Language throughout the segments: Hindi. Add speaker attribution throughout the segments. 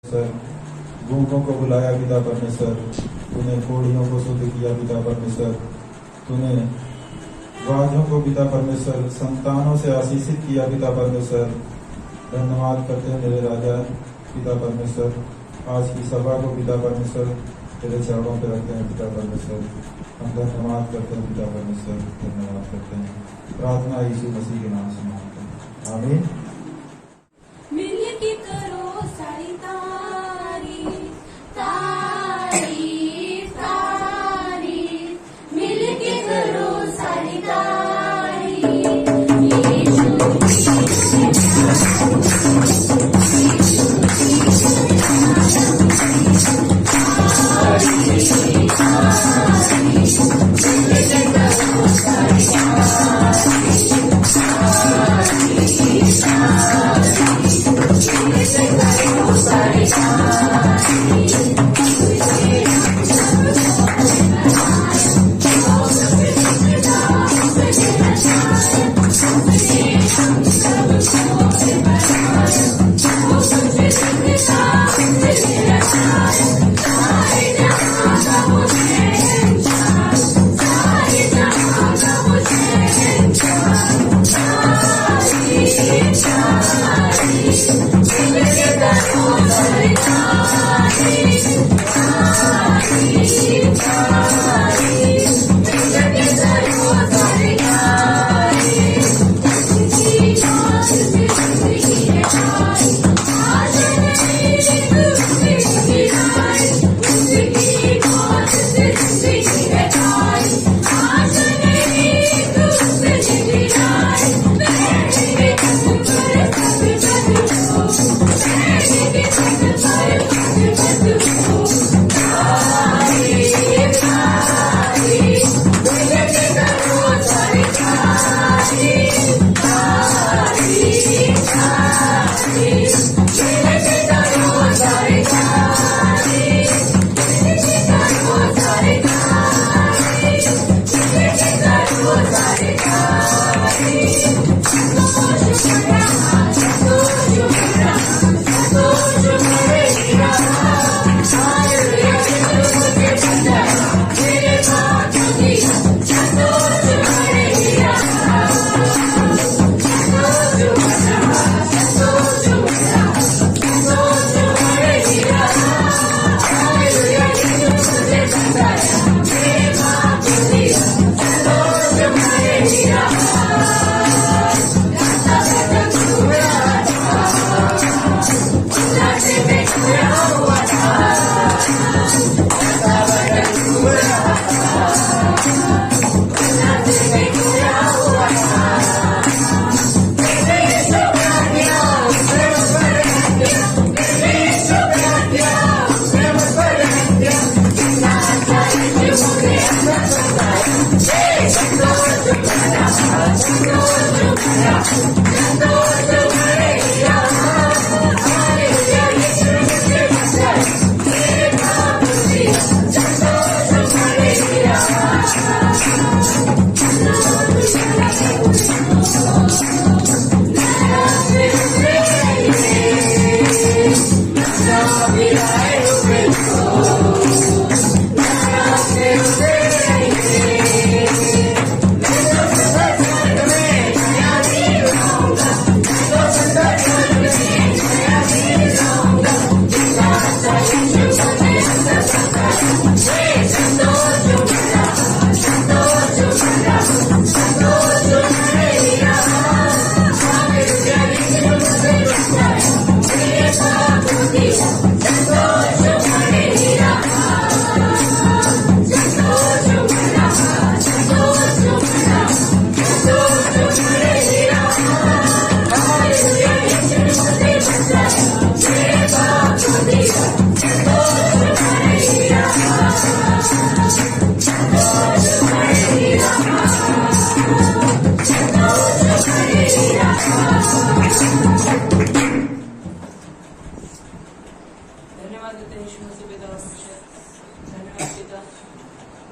Speaker 1: सर, गूंगों को बुलाया पिता परमेश्वर, तूने कोढ़ियों को शुद्ध किया पिता परमेश्वर, तूने बाझों को पिता परमेश्वर संतानों से आशीषित किया पिता परमेश्वर। धन्यवाद करते हैं मेरे राजा पिता परमेश्वर। आज की सभा को पिता परमेश्वर तेरे चरणों पर रखते हैं पिता परमेश्वर। हम धन्यवाद करते हैं पिता परमेश्वर, धन्यवाद करते हैं। प्रार्थना यीशु मसीह के नाम से मांगते हैं, आमीन।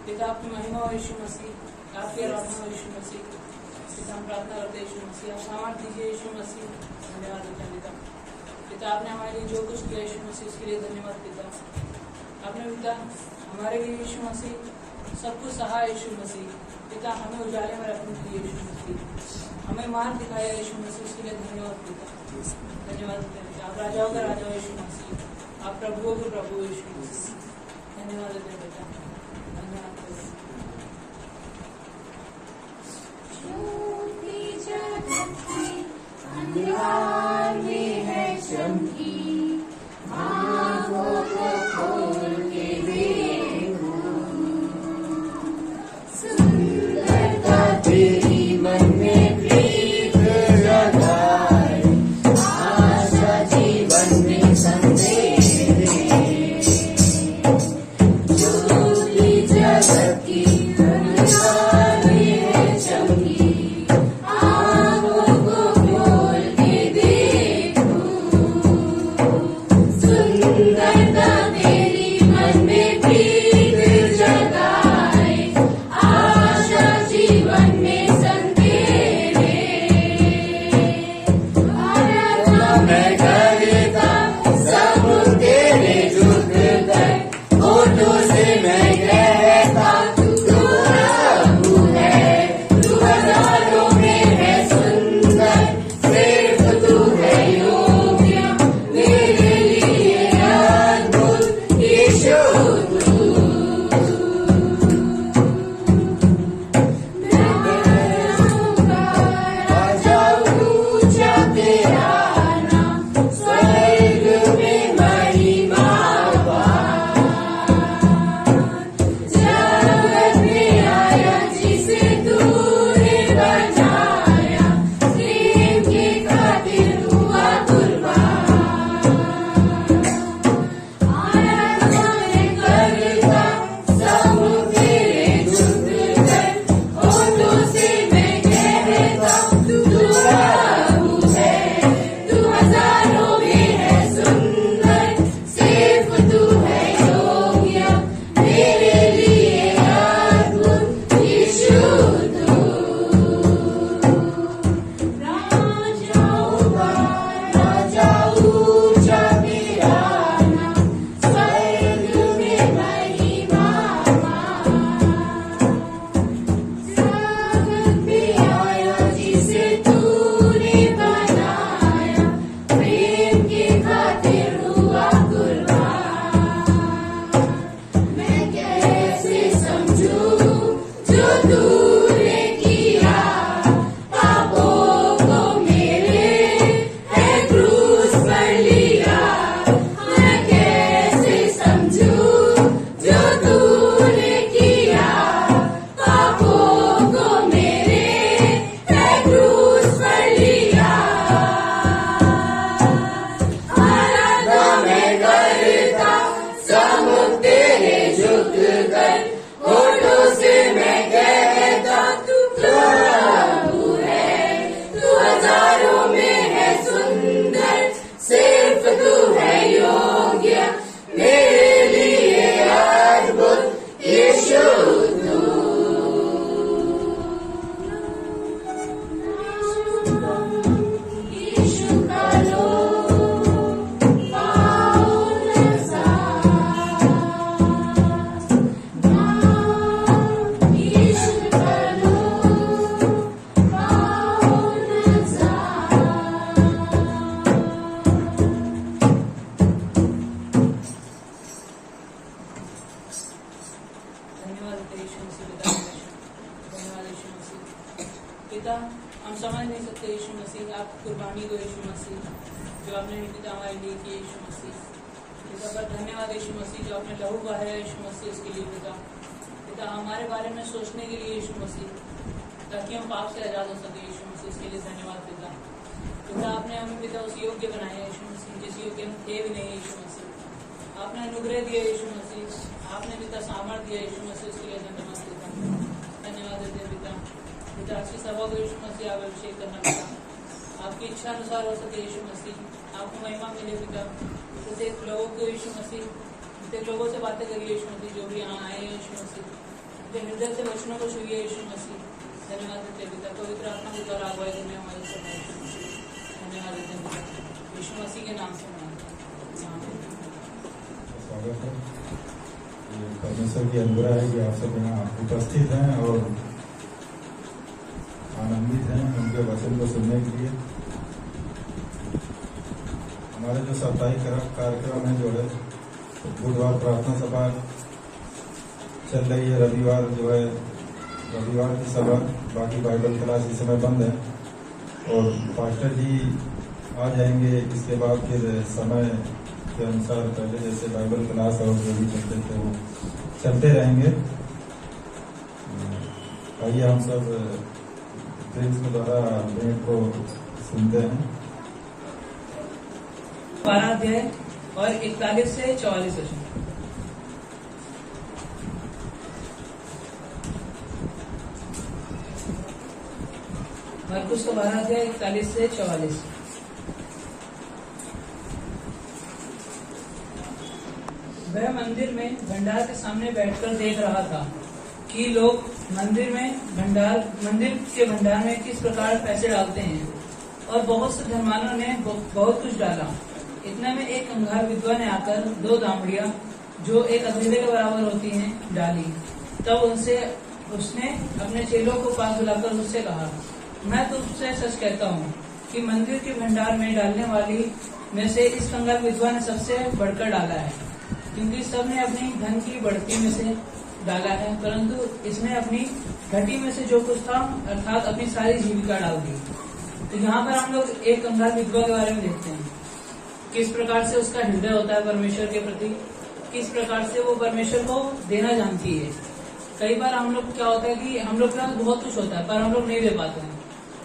Speaker 2: पिता आपकी महिमा हो यीशु मसीह, आपकी आराधना हो यीशु मसीह। पिता हम प्रार्थना करते हैं यीशु मसीह, आप सामर्थ दीजिए यीशु मसीह। धन्यवाद देते हैं पिता। पिता आपने हमारे लिए जो कुछ किया यीशु मसीह उसके लिए धन्यवाद पिता। आपने पिता हमारे लिए यीशु मसीह सब कुछ सहा यीशु मसीह। पिता हमें उजाले में रखने के लिए यीशु मसीह, हमें मार्ग दिखाया यीशु मसीह, उसके लिए धन्यवाद पिता। धन्यवाद पिता। आप राजाओं का राजा यीशु मसीह, आप प्रभुओं के प्रभु यीशु मसीह। धन्यवाद देते पिता, धन्यवाद पिता।
Speaker 3: अंधकार में है चमकी, आँखों को खोल के देखो, सुंदरता तेरी मन में प्रीत जगाए, आशा जीवन में संदेश दे, झूठी जगत की अंधकार में है चमकी,
Speaker 2: पिता हम समझ नहीं सकते यीशु मसीह आप कुर्बानी को यीशु मसीह जो आपने पिता हमारे लिए की यीशु मसीह। पिता पर धन्यवाद यीशु मसीह जो आपने लहू बहाया यीशु मसीह इसके लिए पिता। पिता हमारे बारे में सोचने के लिए यीशु मसीह ताकि हम पाप से आजाद हो सके यीशु मसीह इसके लिए धन्यवाद पिता। पिता आपने हमें पिता उस योग्य बनाया यीशु मसीह जिस योग्य हम थे भी नहीं यीशु मसीह। आपने अनुग्रह दिया यीशु मसीह, आपने पिता सामर्थ्य दिया यीशु मसीह इसके लिए धन्यवाद पिता। धन्यवाद देते पिता। पिता अच्छी सभा को यीशु मसीह आप अभिषेक करना पिता, आपकी इच्छा अनुसार हो सके यीशु मसीह, आपको महिमा मिले पिता। प्रत्येक लोगों को यीशु मसीह, प्रत्येक लोगों से बातें करिए यीशु मसीह जो भी यहाँ आए हैं यीशु मसीह, उनके हृदय से वचनों को छुइए यीशु मसीह। धन्यवाद देते पिता, पवित्र आत्मा के द्वारा अगुवाई करने हमारे सब धन्यवाद देते पिता। यीशु मसीह के नाम से मांगते हैं, आमीन।
Speaker 1: स्वागत है। ये परमेश्वर की अनुग्रह है कि आप सब यहाँ उपस्थित हैं और आनंदित हैं उनके वचन को सुनने के लिए। हमारे जो साप्ताहिक कार्यक्रम है जो है बुधवार प्रार्थना सभा चल रही है, रविवार जो है रविवार की सभा, बाकी बाइबल क्लास इस समय बंद है और पास्टर जी आ जाएंगे। इसके बाद फिर समय के अनुसार पहले जैसे बाइबल क्लास और जो भी चलते थे वो चलते रहेंगे। आइए हम सब प्रिंस के द्वारा भेंट को सुनते हैं।
Speaker 2: 12 अध्याय और 41 से 44 वचन। मरकुस का 12 अध्याय 41 से 44। वह मंदिर में भंडार के सामने बैठकर देख रहा था कि लोग मंदिर के भंडार में किस प्रकार पैसे डालते हैं, और बहुत से धर्मालों ने बहुत कुछ डाला। इतने में एक कंगाल विधवा ने आकर 2 दामड़ियां जो एक अधेले के बराबर होती हैं डाली। तब उसने अपने चेलों को पास बुलाकर उससे कहा, मैं तुझसे सच कहता हूँ कि मंदिर के भंडार में डालने वाली में से इस कंगाल विधवा ने सबसे बढ़कर डाला है, क्योंकि सबने अपनी धन की बढ़ती में से डाला है, परंतु इसने अपनी घटी में से जो कुछ था अर्थात अपनी सारी जीविका डाल दी। तो यहाँ पर हम लोग एक कंगाल विधवा के बारे में देखते हैं, किस प्रकार से उसका हृदय होता है परमेश्वर के प्रति, किस प्रकार से वो परमेश्वर को देना जानती है। कई बार हम लोग क्या होता है कि हम लोग के पास बहुत कुछ होता है पर हम लोग नहीं दे पाते हैं,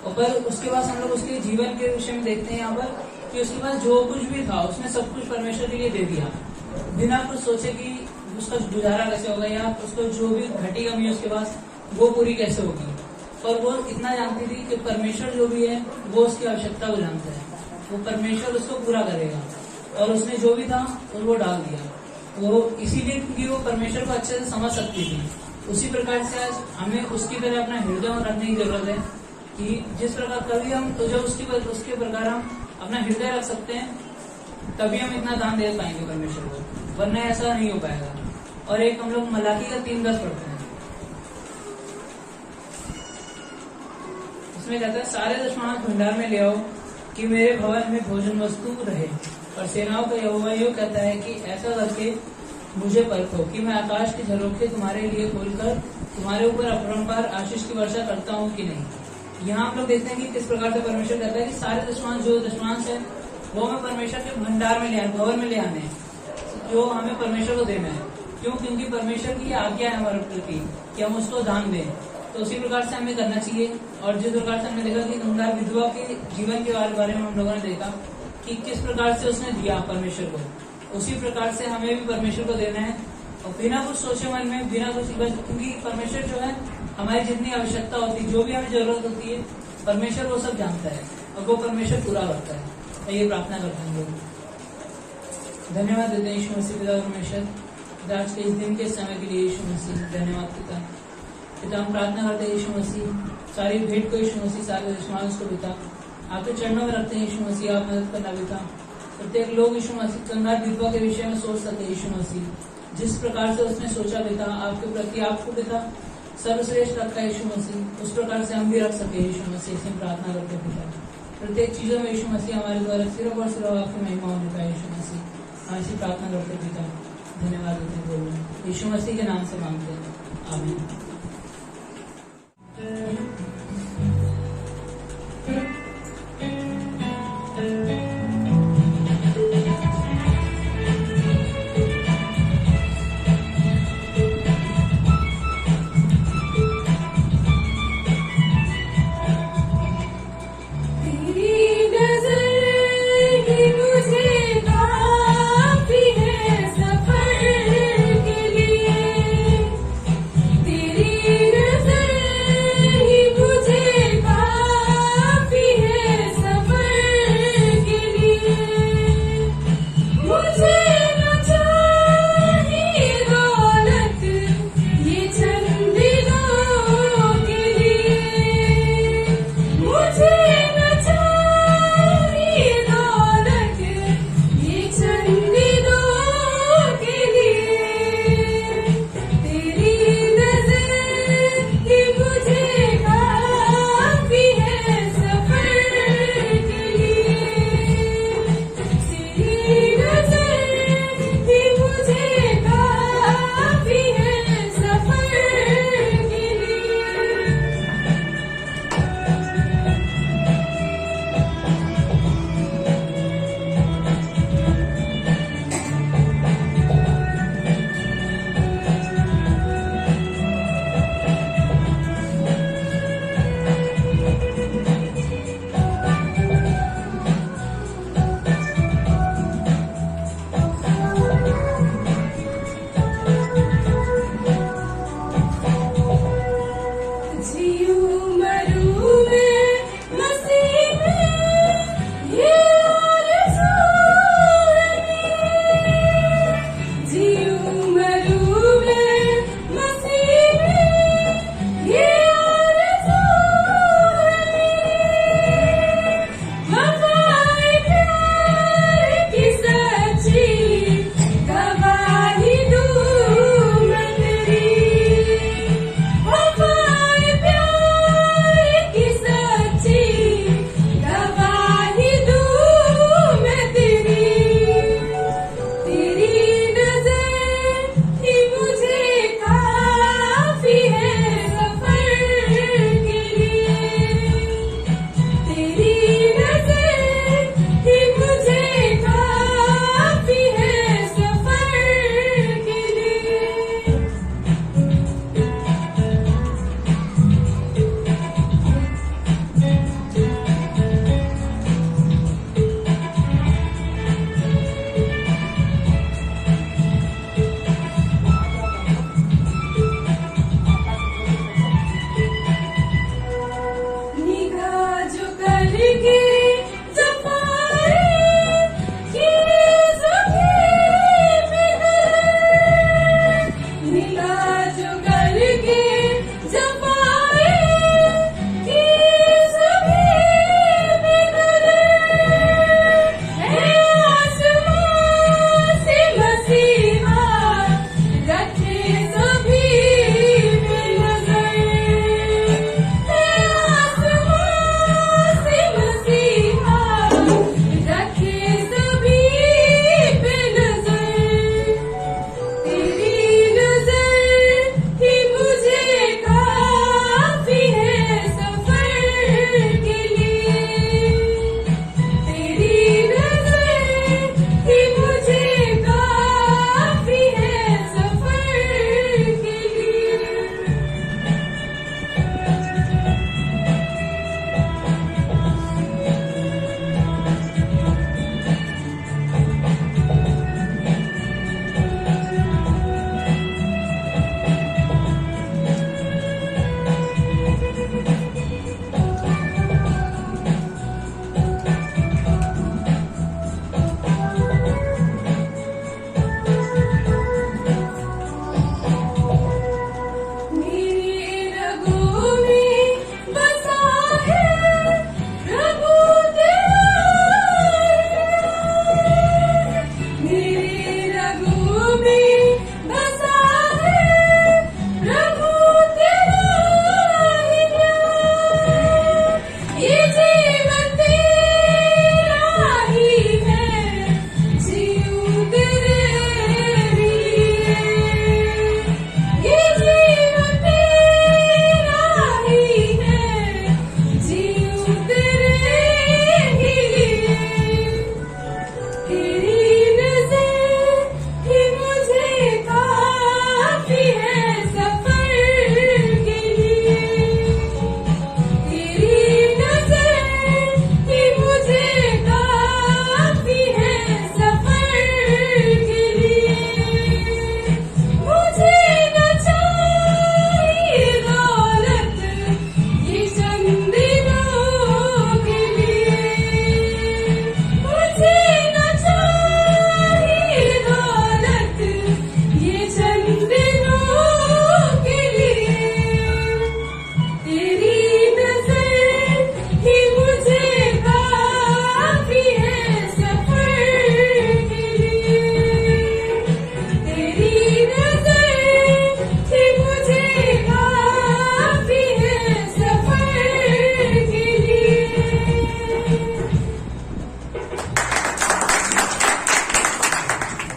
Speaker 2: और पर उसके बाद हम लोग उसके जीवन के विषय में देखते हैं यहाँ पर कि उसके पास जो कुछ भी था उसने सब कुछ परमेश्वर के लिए दे दिया, बिना कुछ सोचे कि उसका गुजारा कैसे होगा या उसको जो भी घटी कमी है उसके पास वो पूरी कैसे होगी। और वो इतना जानती थी कि परमेश्वर जो भी है वो उसकी आवश्यकता को जानता है, वो परमेश्वर उसको पूरा करेगा, और उसने जो भी था वो डाल दिया। वो इसीलिए क्योंकि वो परमेश्वर को अच्छे से समझ सकती थी। उसी प्रकार से आज हमें उसकी तरह अपना हृदय रखने की जरूरत है कि जिस प्रकार कभी हम तो जब उसके प्रकार हम अपना हृदय रख सकते हैं तभी हम इतना दान दे पाएंगे परमेश्वर को, वरना ऐसा नहीं हो पाएगा। और एक हम लोग मलाकी का 3:10 पढ़ते हैं, इसमें कहता है, सारे दशमांश भंडार में ले आओ कि मेरे भवन में भोजन वस्तु रहे। और सेनाओं का यहोवा यूं कहता है कि ऐसा करके मुझे परखो कि मैं आकाश के झरोखे तुम्हारे लिए खोलकर तुम्हारे ऊपर अपरंपार आशीष की वर्षा करता हूँ कि नहीं। यहाँ हम लोग देखते हैं कि किस प्रकार से परमेश्वर कहता है कि सारे दशमांश जो दशमांश है वो हमें परमेश्वर के भंडार में ले आने, भवन में ले आने, जो हमें परमेश्वर को देना है। क्यों? क्योंकि परमेश्वर की आज्ञा है हमारे प्रति कि हम उसको दान दें। तो उसी प्रकार से हमें करना चाहिए। और जिस प्रकार से हमने देखा कि कंगाल विधवा के जीवन के बारे में हम लोगों ने देखा कि किस प्रकार से उसने दिया परमेश्वर को, उसी प्रकार से हमें भी परमेश्वर को देना है, और बिना कुछ सोचे मन में, बिना कुछ, क्योंकि परमेश्वर जो है हमारी जितनी आवश्यकता होती है, जो भी हमें जरूरत होती है, परमेश्वर वो सब जानता है और वो परमेश्वर पूरा करता है। ये प्रार्थना करते हैं लोग। धन्यवाद देते हैं यीशु मसीह पिता परमेश्वर, आज के इस दिन के समय के लिए यीशु मसीह धन्यवाद पिता। हम प्रार्थना करते हैं यीशु मसीह, सारी भेंट को यीशु मसीह, सारे दुश्मनों को पिता आपके चरणों में रखते हैं यीशु मसीह, आप मदद करना पिता। प्रत्येक लोग यीशु मसीह कंगाल विधवा के विषय में सोच सके यीशु मसीह, जिस प्रकार से उसने सोचा पिता आपके प्रति, आपको पिता सर्वश्रेष्ठ रखा है यीशु मसीह, उस प्रकार से हम भी रख सके यीशु मसीह। हम प्रार्थना करते पिता, प्रत्येक चीजों में यीशु मसीह हमारे द्वारा सिर्फ और सिर्फ आपकी महिमा होने पाए यीशु मसीह। हम ऐसी प्रार्थना करते पिता, धन्यवाद देते बोलो यीशु मसीह के नाम से मांगते हैं, आमीन।
Speaker 3: तेरी नजर ही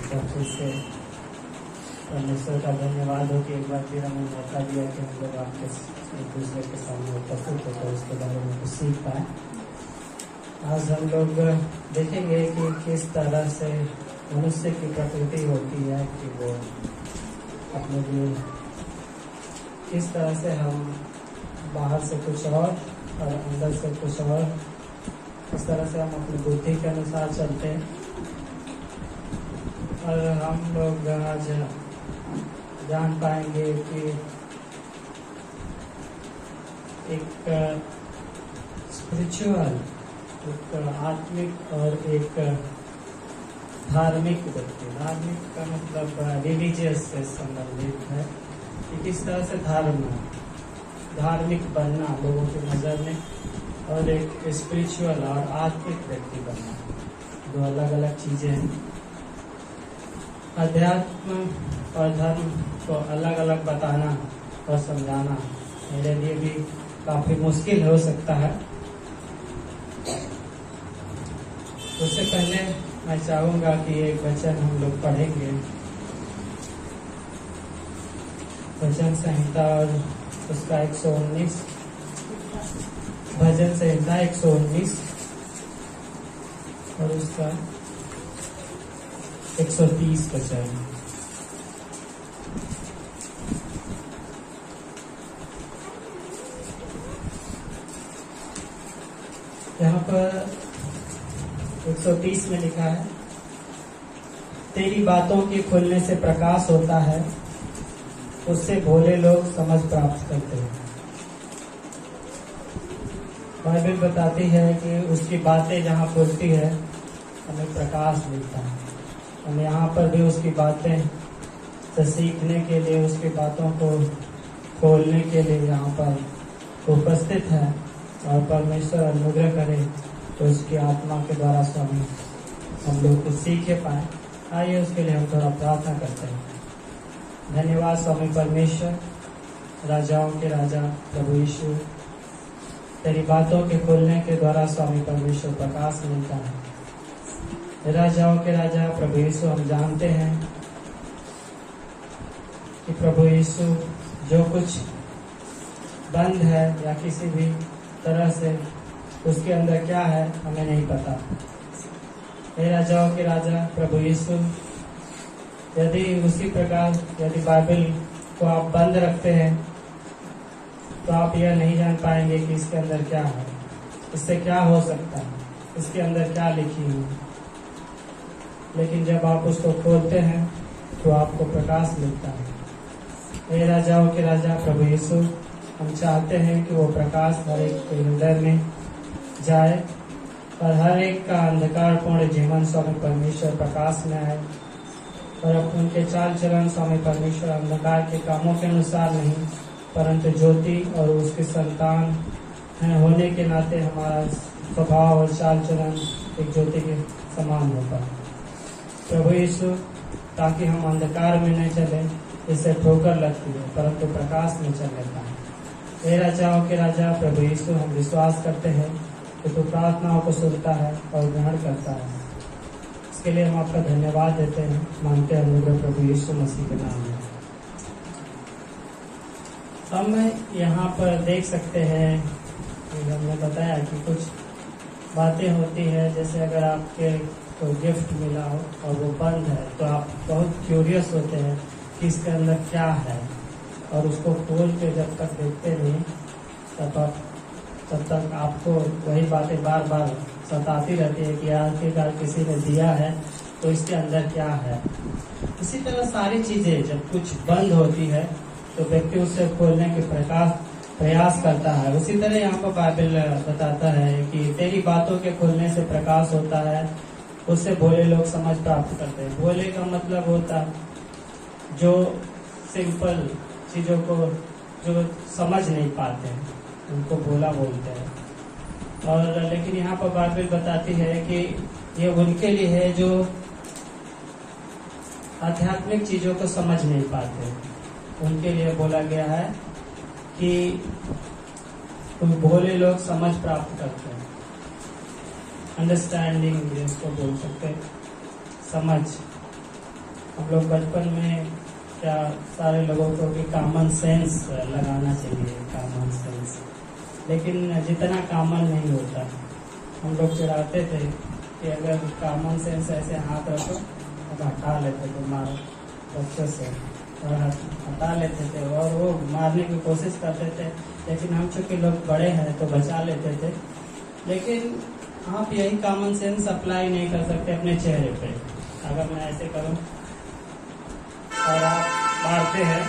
Speaker 4: सब फिर से परमेश्वर का धन्यवाद हो कि एक बार फिर हमें मौका दिया कि हम लोग आपके एक दूसरे के सामने उपस्थित होकर उसके बारे में कुछ सीख पाए। आज हम लोग देखेंगे कि किस तरह से मनुष्य की प्रकृति होती है कि वो अपने लिए किस तरह से हम बाहर से कुछ और अंदर से कुछ और, इस तरह से हम अपनी बुद्धि के अनुसार चलते हैं। और हम लोग आज जान पाएंगे कि एक स्पिरिचुअल, एक आत्मिक और एक धार्मिक व्यक्ति, धार्मिक का मतलब रिलीजियस से संबंधित है कि किस तरह से धार्मिक बनना लोगों की नजर में, और एक स्पिरिचुअल और आत्मिक व्यक्ति बनना, दो अलग अलग चीजें हैं। अध्यात्म और धर्म को अलग अलग बताना और समझाना मेरे लिए भी काफी मुश्किल हो सकता है। उससे पहले मैं चाहूंगा कि एक वचन हम लोग पढ़ेंगे, भजन संहिता और उसका 119, भजन संहिता 119 और उसका 130 वचन। यहाँ पर 130 में लिखा है, तेरी बातों के खुलने से प्रकाश होता है, उससे भोले लोग समझ प्राप्त करते हैं। बाइबल बताती है कि उसकी बातें जहाँ खुलती है हमें प्रकाश मिलता है। हम यहाँ पर भी उसकी बातें से सीखने के लिए, उसकी बातों को खोलने के लिए यहाँ पर उपस्थित है, और परमेश्वर अनुग्रह करे तो उसकी आत्मा के द्वारा स्वामी हम लोग कुछ सीखे पाए। आइए उसके लिए हम थोड़ा प्रार्थना करते हैं। धन्यवाद स्वामी परमेश्वर, राजाओं के राजा प्रभु यीशु, तेरी बातों के खोलने के द्वारा स्वामी परमेश्वर प्रकाश मिलता है। राजाओं के राजा प्रभु यीशु, हम जानते हैं कि प्रभु यीशु जो कुछ बंद है या किसी भी तरह से उसके अंदर क्या है हमें नहीं पता। हे राजाओं के राजा प्रभु यीशु, यदि उसी प्रकार यदि बाइबल को आप बंद रखते हैं तो आप यह नहीं जान पाएंगे कि इसके अंदर क्या है, इससे क्या हो सकता है, इसके अंदर क्या लिखी है। लेकिन जब आप उसको खोलते हैं तो आपको प्रकाश मिलता है। हे राजाओं के राजा प्रभु यीशु, हम चाहते हैं कि वो प्रकाश हर एक के हृदय में जाए और हर एक का अंधकारपूर्ण जीवन स्वामी परमेश्वर प्रकाश में आए, और उनके चाल चलन स्वामी परमेश्वर अंधकार के कामों के अनुसार नहीं परंतु ज्योति और उसके संतान है होने के नाते हमारा स्वभाव और चाल चलन एक ज्योति के समान होगा प्रभु यीशु, ताकि हम अंधकार में नहीं चले, इससे ठोकर लगती है परंतु प्रकाश में चल लेता है। हे राजाओं के राजा प्रभु यीशु, हम विश्वास करते हैं कि तू प्रार्थनाओं को सुनता है और ग्रहण करता है। इसके लिए हम आपका धन्यवाद देते हैं, मानते हैं अनुग्रह प्रभु यीशु मसीह के नाम में। हम यहाँ पर देख सकते हैं कि हमने बताया कि कुछ बातें होती है, जैसे अगर आपके कोई गिफ्ट मिला हो और वो बंद है तो आप बहुत क्यूरियस होते हैं कि इसके अंदर क्या है, और उसको खोल के जब तक देखते नहीं तब तक आपको वही बातें बार बार सताती रहती है कि आखिरकार किसी ने दिया है तो इसके अंदर क्या है। इसी तरह सारी चीजें जब कुछ बंद होती है तो व्यक्ति उसे खोलने के प्रयास करता है। उसी तरह यहाँ पर बाइबल बताता है कि तेरी बातों के खोलने से प्रकाश होता है, उससे भोले लोग समझ प्राप्त करते हैं। भोले का मतलब होता है जो सिंपल चीजों को जो समझ नहीं पाते हैं उनको भोला बोलते हैं। और लेकिन यहाँ पर बाइबल बताती है कि ये उनके लिए है जो आध्यात्मिक चीजों को समझ नहीं पाते, उनके लिए बोला गया है कि भोले लोग समझ प्राप्त करते हैं। अंडरस्टैंडिंग जिसको बोल सकते हैं, समझ। हम लोग बचपन में क्या सारे लोगों को भी कॉमन सेंस लगाना चाहिए, कॉमन सेंस, लेकिन जितना कॉमन नहीं होता। हम लोग चिढ़ाते थे कि अगर कॉमन सेंस ऐसे हाथ रखो अब हटा लेते थे, मारो बच्चों से और हटा लेते थे और वो मारने की कोशिश करते थे, लेकिन हम चूंकि लोग बड़े हैं तो बचा लेते थे। लेकिन आप यही कॉमन सेंस अप्लाई नहीं कर सकते अपने चेहरे पे। अगर मैं ऐसे करूं और आप मारते हैं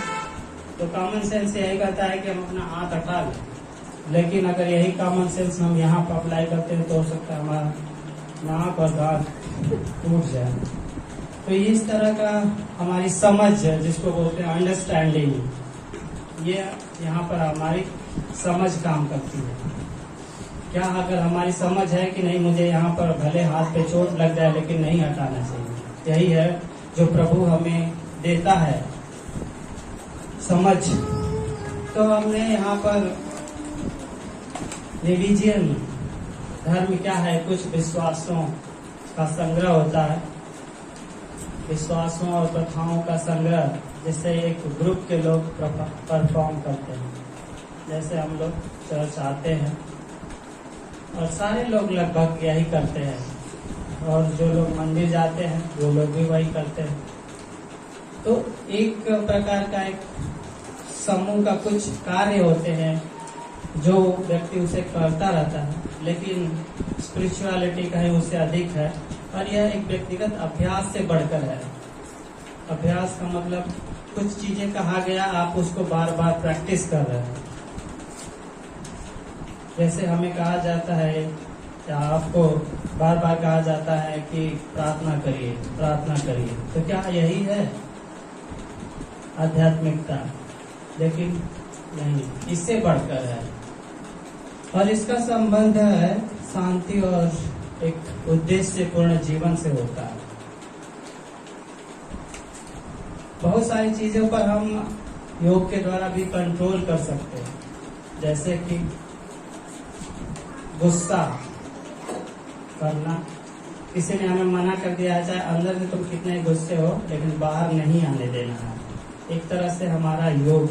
Speaker 4: तो कॉमन सेंस यही कहता है कि हम अपना हाथ हटा लें, लेकिन अगर यही कॉमन सेंस हम यहाँ पर अप्लाई करते हैं तो हो सकता है हमारा नाक और दांत टूट जाए। तो इस तरह का हमारी समझ है, जिसको बोलते हैं अंडरस्टैंडिंग, ये यहाँ पर हमारी समझ काम करती है। क्या अगर हमारी समझ है कि नहीं, मुझे यहाँ पर भले हाथ पे चोट लग जाए लेकिन नहीं हटाना चाहिए, यही है जो प्रभु हमें देता है समझ। तो हमने यहाँ पर रिलीजियन, धर्म क्या है, कुछ विश्वासों का संग्रह होता है, विश्वासों और प्रथाओं का संग्रह, जिससे एक ग्रुप के लोग परफॉर्म करते हैं। जैसे हम लोग चर्च आते हैं और सारे लोग लगभग यही करते हैं, और जो लोग मंदिर जाते हैं वो लोग भी वही करते हैं। तो एक प्रकार का एक समूह का कुछ कार्य होते हैं जो व्यक्ति उसे करता रहता है, लेकिन स्पिरिचुअलिटी का ही उससे अधिक है, और यह एक व्यक्तिगत अभ्यास से बढ़कर है। अभ्यास का मतलब कुछ चीजें कहा गया, आप उसको बार बार प्रैक्टिस कर रहे हैं। जैसे हमें कहा जाता है, या आपको बार बार कहा जाता है कि प्रार्थना करिए, प्रार्थना करिए, तो क्या यही है आध्यात्मिकता? लेकिन नहीं, इससे बढ़कर है, और इसका संबंध है शांति और एक उद्देश्यपूर्ण जीवन से होता है। बहुत सारी चीजों पर हम योग के द्वारा भी कंट्रोल कर सकते हैं, जैसे कि गुस्सा करना। किसी ने हमें मना कर दिया है, चाहे अंदर से तुम कितने गुस्से हो, लेकिन बाहर नहीं आने देना है। एक तरह से हमारा योग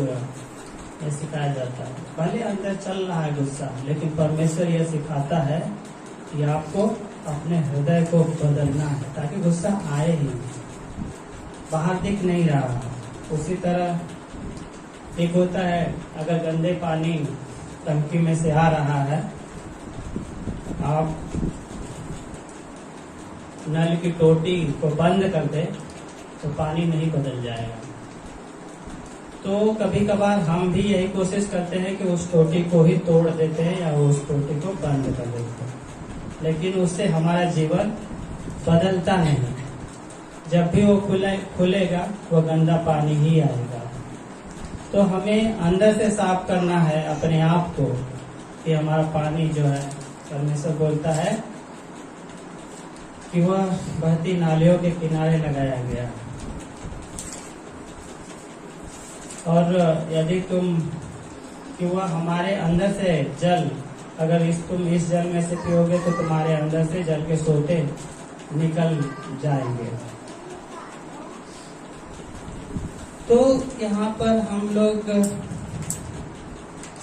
Speaker 4: ये सिखाया जाता है। भले अंदर चल रहा है गुस्सा, लेकिन परमेश्वर यह सिखाता है कि आपको अपने हृदय को बदलना है, ताकि गुस्सा आए ही, बाहर दिख नहीं रहा। उसी तरह एक होता है, अगर गंदे पानी टंकी में से आ रहा है, आप नल की टोटी को बंद कर दे तो पानी नहीं बदल जाएगा। तो कभी कभार हम भी यही कोशिश करते हैं कि उस टोटी को ही तोड़ देते हैं या उस टोटी को बंद कर देते हैं, लेकिन उससे हमारा जीवन बदलता नहीं। जब भी वो खुलेगा वो गंदा पानी ही आएगा। तो हमें अंदर से साफ करना है अपने आप को, कि हमारा पानी जो है, परमेश्वर बोलता है कि वह बहती नालियों के किनारे लगाया गया। और यदि कि वह हमारे अंदर से जल, अगर तुम इस जल में से पियोगे तो तुम्हारे अंदर से जल के सोते निकल जाएंगे। तो यहाँ पर हम लोग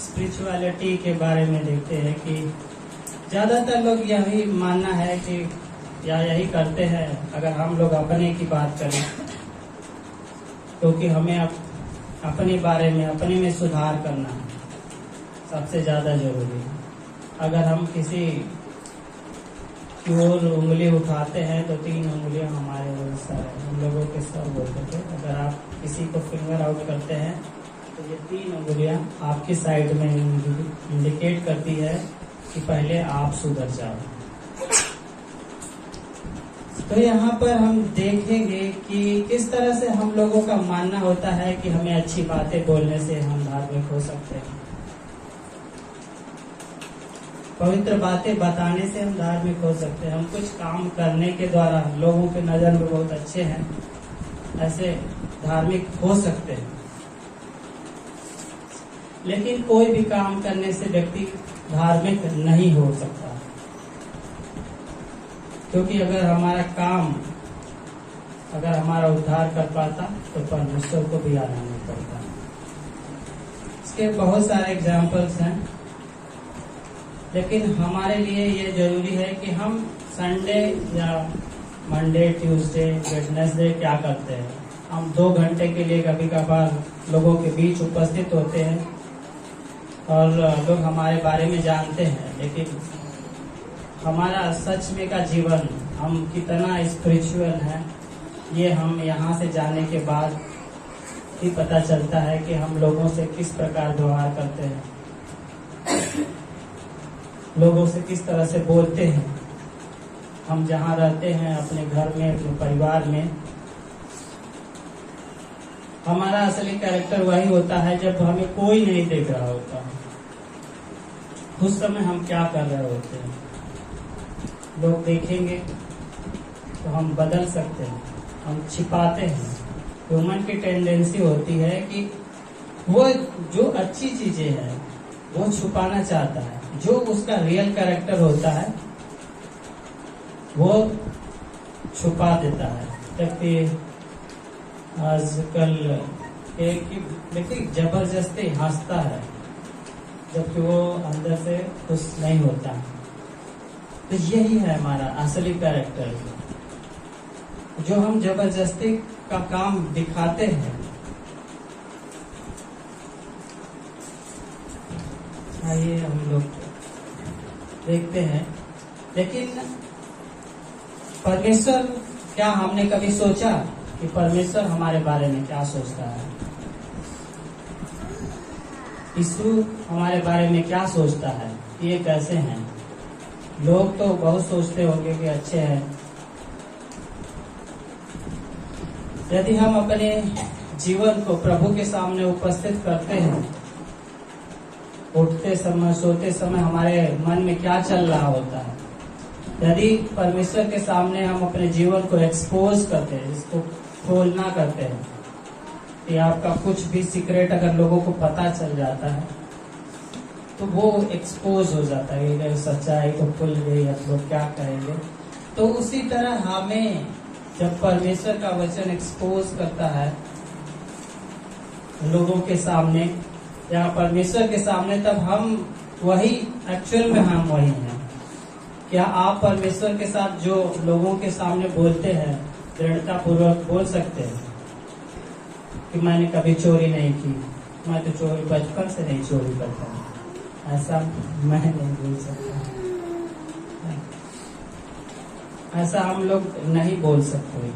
Speaker 4: स्पिरिचुअलिटी के बारे में देखते हैं कि ज्यादातर लोग यही मानना है कि, या यही करते हैं, अगर हम लोग अपने की बात करें, क्योंकि हमें अपने बारे में, अपने में सुधार करना सबसे ज्यादा जरूरी है। अगर हम किसी की ओर उंगली उठाते हैं तो 3 उंगलियां हमारे ओर सर है। हम लोगों के सर बोलते थे, अगर आप किसी को फिंगर आउट करते हैं तो ये 3 उंगलियां आपकी साइड में इंडिकेट करती है कि पहले आप सुधर जाओ। तो यहाँ पर हम देखेंगे कि किस तरह से हम लोगों का मानना होता है कि हमें अच्छी बातें बोलने से हम धार्मिक हो सकते हैं, पवित्र बातें बताने से हम धार्मिक हो सकते हैं, हम कुछ काम करने के द्वारा लोगों के नजर में बहुत अच्छे हैं, ऐसे धार्मिक हो सकते हैं। लेकिन कोई भी काम करने से व्यक्ति धार्मिक नहीं हो सकता, क्योंकि अगर हमारा काम अगर हमारा उद्धार कर पाता तो परमेश्वर को भी आना नहीं पड़ता। इसके बहुत सारे एग्जाम्पल्स हैं, लेकिन हमारे लिए ये जरूरी है कि हम संडे या मंडे, ट्यूसडे, वेडनेसडे क्या करते हैं। हम 2 घंटे के लिए कभी कभार लोगों के बीच उपस्थित होते हैं और लोग हमारे बारे में जानते हैं, लेकिन हमारा सच में का जीवन, हम कितना स्पिरिचुअल है, ये हम यहाँ से जाने के बाद ही पता चलता है कि हम लोगों से किस प्रकार व्यवहार करते हैं, लोगों से किस तरह से बोलते हैं। हम जहाँ रहते हैं, अपने घर में, अपने परिवार में, हमारा असली कैरेक्टर वही होता है जब हमें कोई नहीं देख रहा होता। उस समय हम क्या कर रहे होते हैं। लोग देखेंगे तो हम बदल सकते हैं, हम छिपाते हैं। ह्यूमन की टेंडेंसी होती है कि वो जो अच्छी चीजें हैं वो छुपाना चाहता है, जो उसका रियल कैरेक्टर होता है वो छुपा देता है। जबकि आजकल एक व्यक्ति जबरदस्ती हंसता है जबकि वो अंदर से खुश नहीं होता। तो यही है हमारा असली कैरेक्टर, जो हम जबरदस्ती का काम दिखाते हैं। आइए हम लोग देखते हैं, लेकिन परमेश्वर, क्या हमने कभी सोचा कि परमेश्वर हमारे बारे में क्या सोचता है? यीशु हमारे बारे में क्या सोचता है, ये कैसे हैं? लोग तो बहुत सोचते होंगे कि अच्छे हैं। यदि हम अपने जीवन को प्रभु के सामने उपस्थित करते हैं, उठते समय, सोते समय हमारे मन में क्या चल रहा होता है, यदि परमेश्वर के सामने हम अपने जीवन को एक्सपोज करते हैं, जिसको खोलना करते हैं, कि आपका कुछ भी सीक्रेट अगर लोगों को पता चल जाता है तो वो एक्सपोज हो जाता है, ये सच्चाई तो खुल गई, अब लोग क्या कहेंगे। तो उसी तरह हमें जब परमेश्वर का वचन एक्सपोज करता है लोगों के सामने या परमेश्वर के सामने, तब हम वही, एक्चुअल में हम वही हैं। क्या आप परमेश्वर के साथ जो लोगों के सामने बोलते हैं दृढ़ता पूर्वक बोल सकते हैं कि मैंने कभी चोरी नहीं की, मैं तो चोरी बचपन से नहीं चोरी करता हूँ? ऐसा मैं नहीं बोल सकता, ऐसा हम लोग नहीं बोल सकते।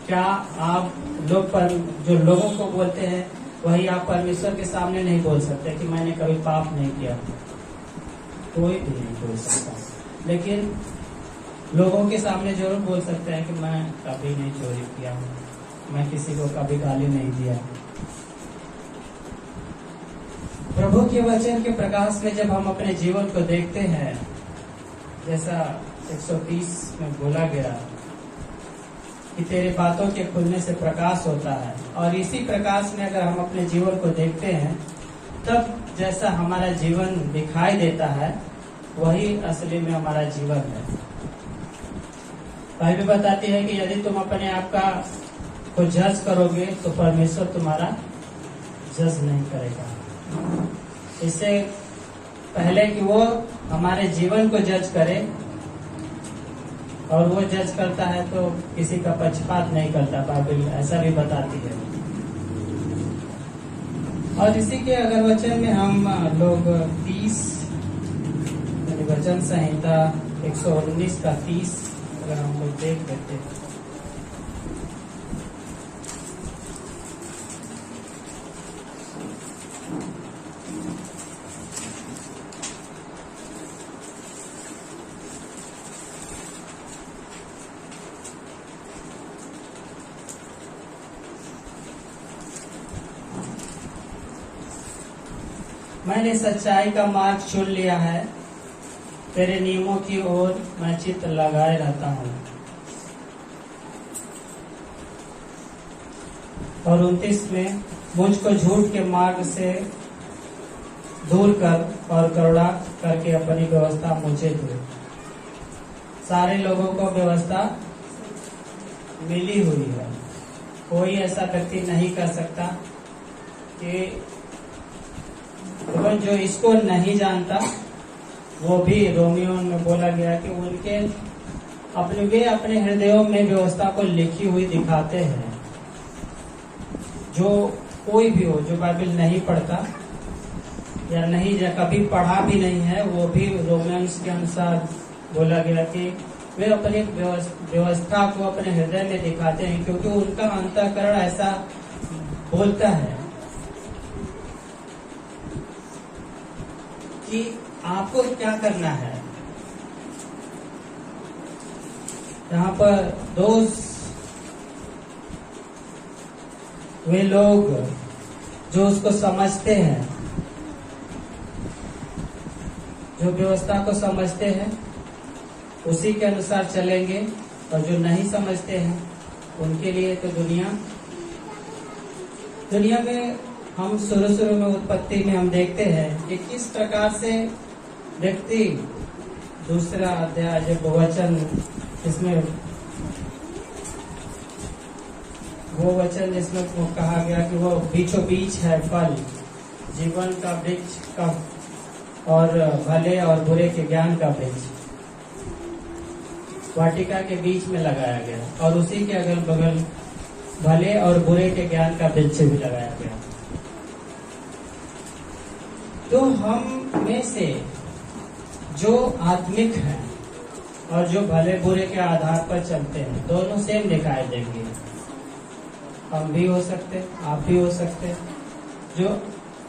Speaker 4: क्या आप लोग पर जो लोगों को बोलते हैं वही आप परमेश्वर के सामने नहीं बोल सकते कि मैंने कभी पाप नहीं किया? कोई भी नहीं बोल सकता, लेकिन लोगों के सामने जरूर बोल सकते हैं कि मैं कभी नहीं चोरी किया, मैं किसी को कभी गाली नहीं दिया। प्रभु के वचन के प्रकाश में जब हम अपने जीवन को देखते हैं, जैसा 130 में बोला गया कि तेरे बातों के खुलने से प्रकाश होता है, और इसी प्रकाश में अगर हम अपने जीवन को देखते हैं तब जैसा हमारा जीवन दिखाई देता है वही असली में हमारा जीवन है। बाइबल बताती है कि यदि तुम अपने आप का को जज करोगे तो परमेश्वर तुम्हारा जज नहीं करेगा। इससे पहले कि वो हमारे जीवन को जज करे, और वो जज करता है तो किसी का पक्षपात नहीं करता, बाइबल ऐसा भी बताती है। और इसी के अगर वचन में हम लोग 30 वचन संहिता 119 का 30 अगर हम लोग देख लेते हैं, मैंने सच्चाई का मार्ग चुन लिया है, तेरे नियमों की ओर मैं चित्त लगाए रहता हूँ। और 29 में मुझको झूठ के मार्ग से दूर कर और करुणा करके अपनी व्यवस्था मुझे दे। सारे लोगों को व्यवस्था मिली हुई है। कोई ऐसा व्यक्ति नहीं कर सकता कि जो इसको नहीं जानता, वो भी रोमियो में बोला गया कि उनके वे अपने हृदयों में व्यवस्था को लिखी हुई दिखाते हैं। जो कोई भी हो जो बाइबल नहीं पढ़ता या नहीं कभी पढ़ा भी नहीं है, वो भी रोमियंस के अनुसार बोला गया कि वे अपनी व्यवस्था को अपने हृदय में दिखाते हैं, क्योंकि उनका अंतःकरण ऐसा बोलता है कि आपको क्या करना है। यहाँ पर वे लोग जो उसको समझते हैं, जो व्यवस्था को समझते हैं, उसी के अनुसार चलेंगे, और जो नहीं समझते हैं उनके लिए तो दुनिया में हम शुरू में उत्पत्ति में हम देखते हैं कि किस प्रकार से व्यक्ति, दूसरा अध्याय जब वचन, इसमें वो वचन जिसमें कहा गया कि वो बीचों बीच है फल, जीवन का वृक्ष का और भले और बुरे के ज्ञान का वृक्ष, वाटिका के बीच में लगाया गया, और उसी के अगल बगल भले और बुरे के ज्ञान का वृक्ष भी लगाया गया। तो हम में से जो आत्मिक है और जो भले बुरे के आधार पर चलते हैं, दोनों सेम दिखाई देंगे। हम भी हो सकते, आप भी हो सकते, जो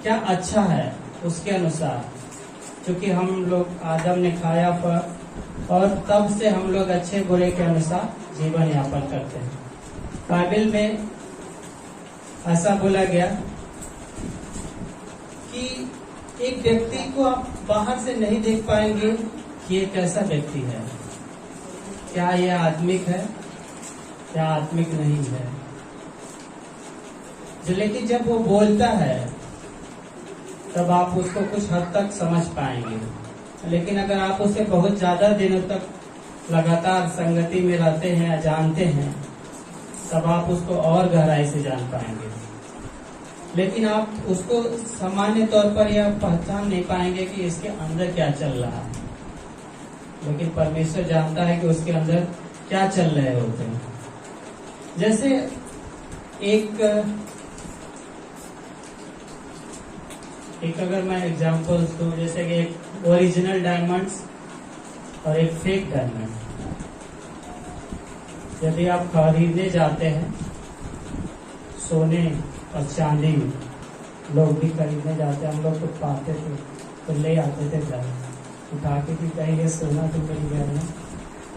Speaker 4: क्या अच्छा है उसके अनुसार, क्योंकि हम लोग आदम ने खाया फल और तब से हम लोग अच्छे बुरे के अनुसार जीवन यापन करते हैं। बाइबल में ऐसा बोला गया कि एक व्यक्ति को आप बाहर से नहीं देख पाएंगे कि ये कैसा व्यक्ति है, क्या यह आत्मिक है, क्या आत्मिक नहीं है। लेकिन जब वो बोलता है तब आप उसको कुछ हद तक समझ पाएंगे, लेकिन अगर आप उसे बहुत ज्यादा दिनों तक लगातार संगति में रहते हैं, जानते हैं, तब आप उसको और गहराई से जान पाएंगे। लेकिन आप उसको सामान्य तौर पर यह पहचान नहीं पाएंगे कि इसके अंदर क्या चल रहा है, लेकिन परमेश्वर जानता है कि उसके अंदर क्या चल रहे होते हैं। जैसे एक अगर मैं एग्जांपल दूं, जैसे कि एक ओरिजिनल डायमंड्स और एक फेक डायमंड। यदि आप खरीदने जाते हैं, सोने और चांदी लोग भी खरीदने जाते हैं, हम लोग तो पाते थे तो ले आते थे घर, उठा के भी कहेंगे सोना तो मेरी घर में।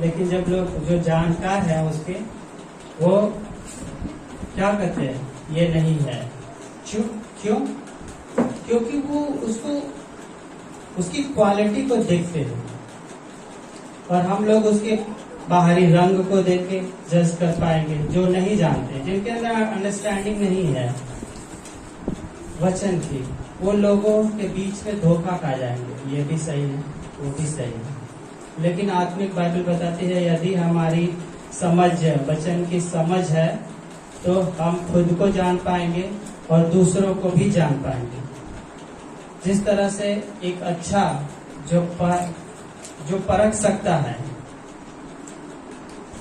Speaker 4: लेकिन जब लोग जो जानकार है उसके, वो क्या कहते हैं, ये नहीं है। क्यों? क्योंकि वो उसकी क्वालिटी को देखते हैं, और हम लोग उसके बाहरी रंग को देख के जज कर पाएंगे। जो नहीं जानते, जिनके अंदर अंडरस्टैंडिंग नहीं है वचन की, वो लोगों के बीच में धोखा खा जाएंगे। ये भी सही है, वो भी सही है। लेकिन आत्मिक बाइबल बताती है यदि हमारी समझ, वचन की समझ है, तो हम खुद को जान पाएंगे और दूसरों को भी जान पाएंगे। जिस तरह से एक अच्छा जो परख सकता है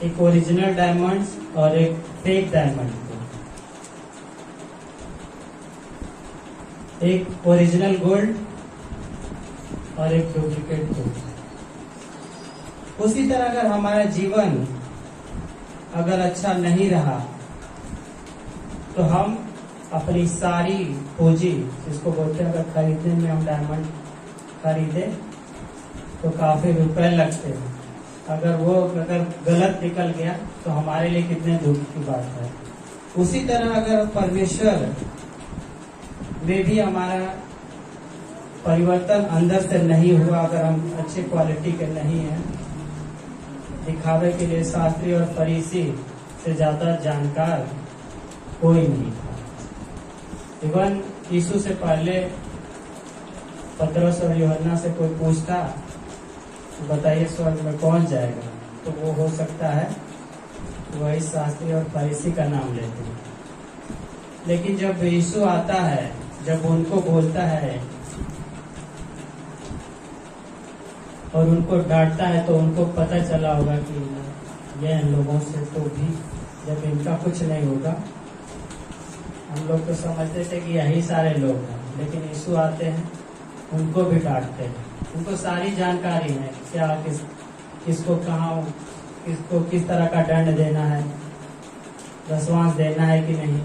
Speaker 4: एक ओरिजिनल डायमंड्स और एक फेक डायमंड को, एक ओरिजिनल गोल्ड और एक डुप्लीकेट गोल्ड। उसी तरह अगर हमारा जीवन अगर अच्छा नहीं रहा, तो हम अपनी सारी पूंजी, जिसको बोलते हैं, अगर खरीदने में हम डायमंड खरीदे तो काफी रुपए लगते हैं, अगर गलत निकल गया तो हमारे लिए कितने दुख की बात है। उसी तरह अगर परमेश्वर में भी हमारा परिवर्तन अंदर से नहीं हुआ, अगर हम अच्छे क्वालिटी के नहीं हैं, दिखावे के लिए शास्त्री और फरीसी से ज्यादा जानकार कोई नहीं था। इवन यीशु से पहले पतरस और यूहन्ना से कोई पूछता, बताइए स्वर्ग में कौन जाएगा, तो वो हो सकता है वही शास्त्री और फरीसी का नाम लेते हैं। लेकिन जब यीशु आता है, जब उनको बोलता है और उनको डांटता है, तो उनको पता चला होगा कि यह लोगों से तो भी जब इनका कुछ नहीं होगा। हम लोग तो समझते थे कि यही सारे लोग हैं, लेकिन यीशु आते हैं, उनको भी डांटते हैं। उनको सारी जानकारी है, क्या किसको कहाँ, किसको किस तरह का दंड देना है, दसवांश देना है कि नहीं,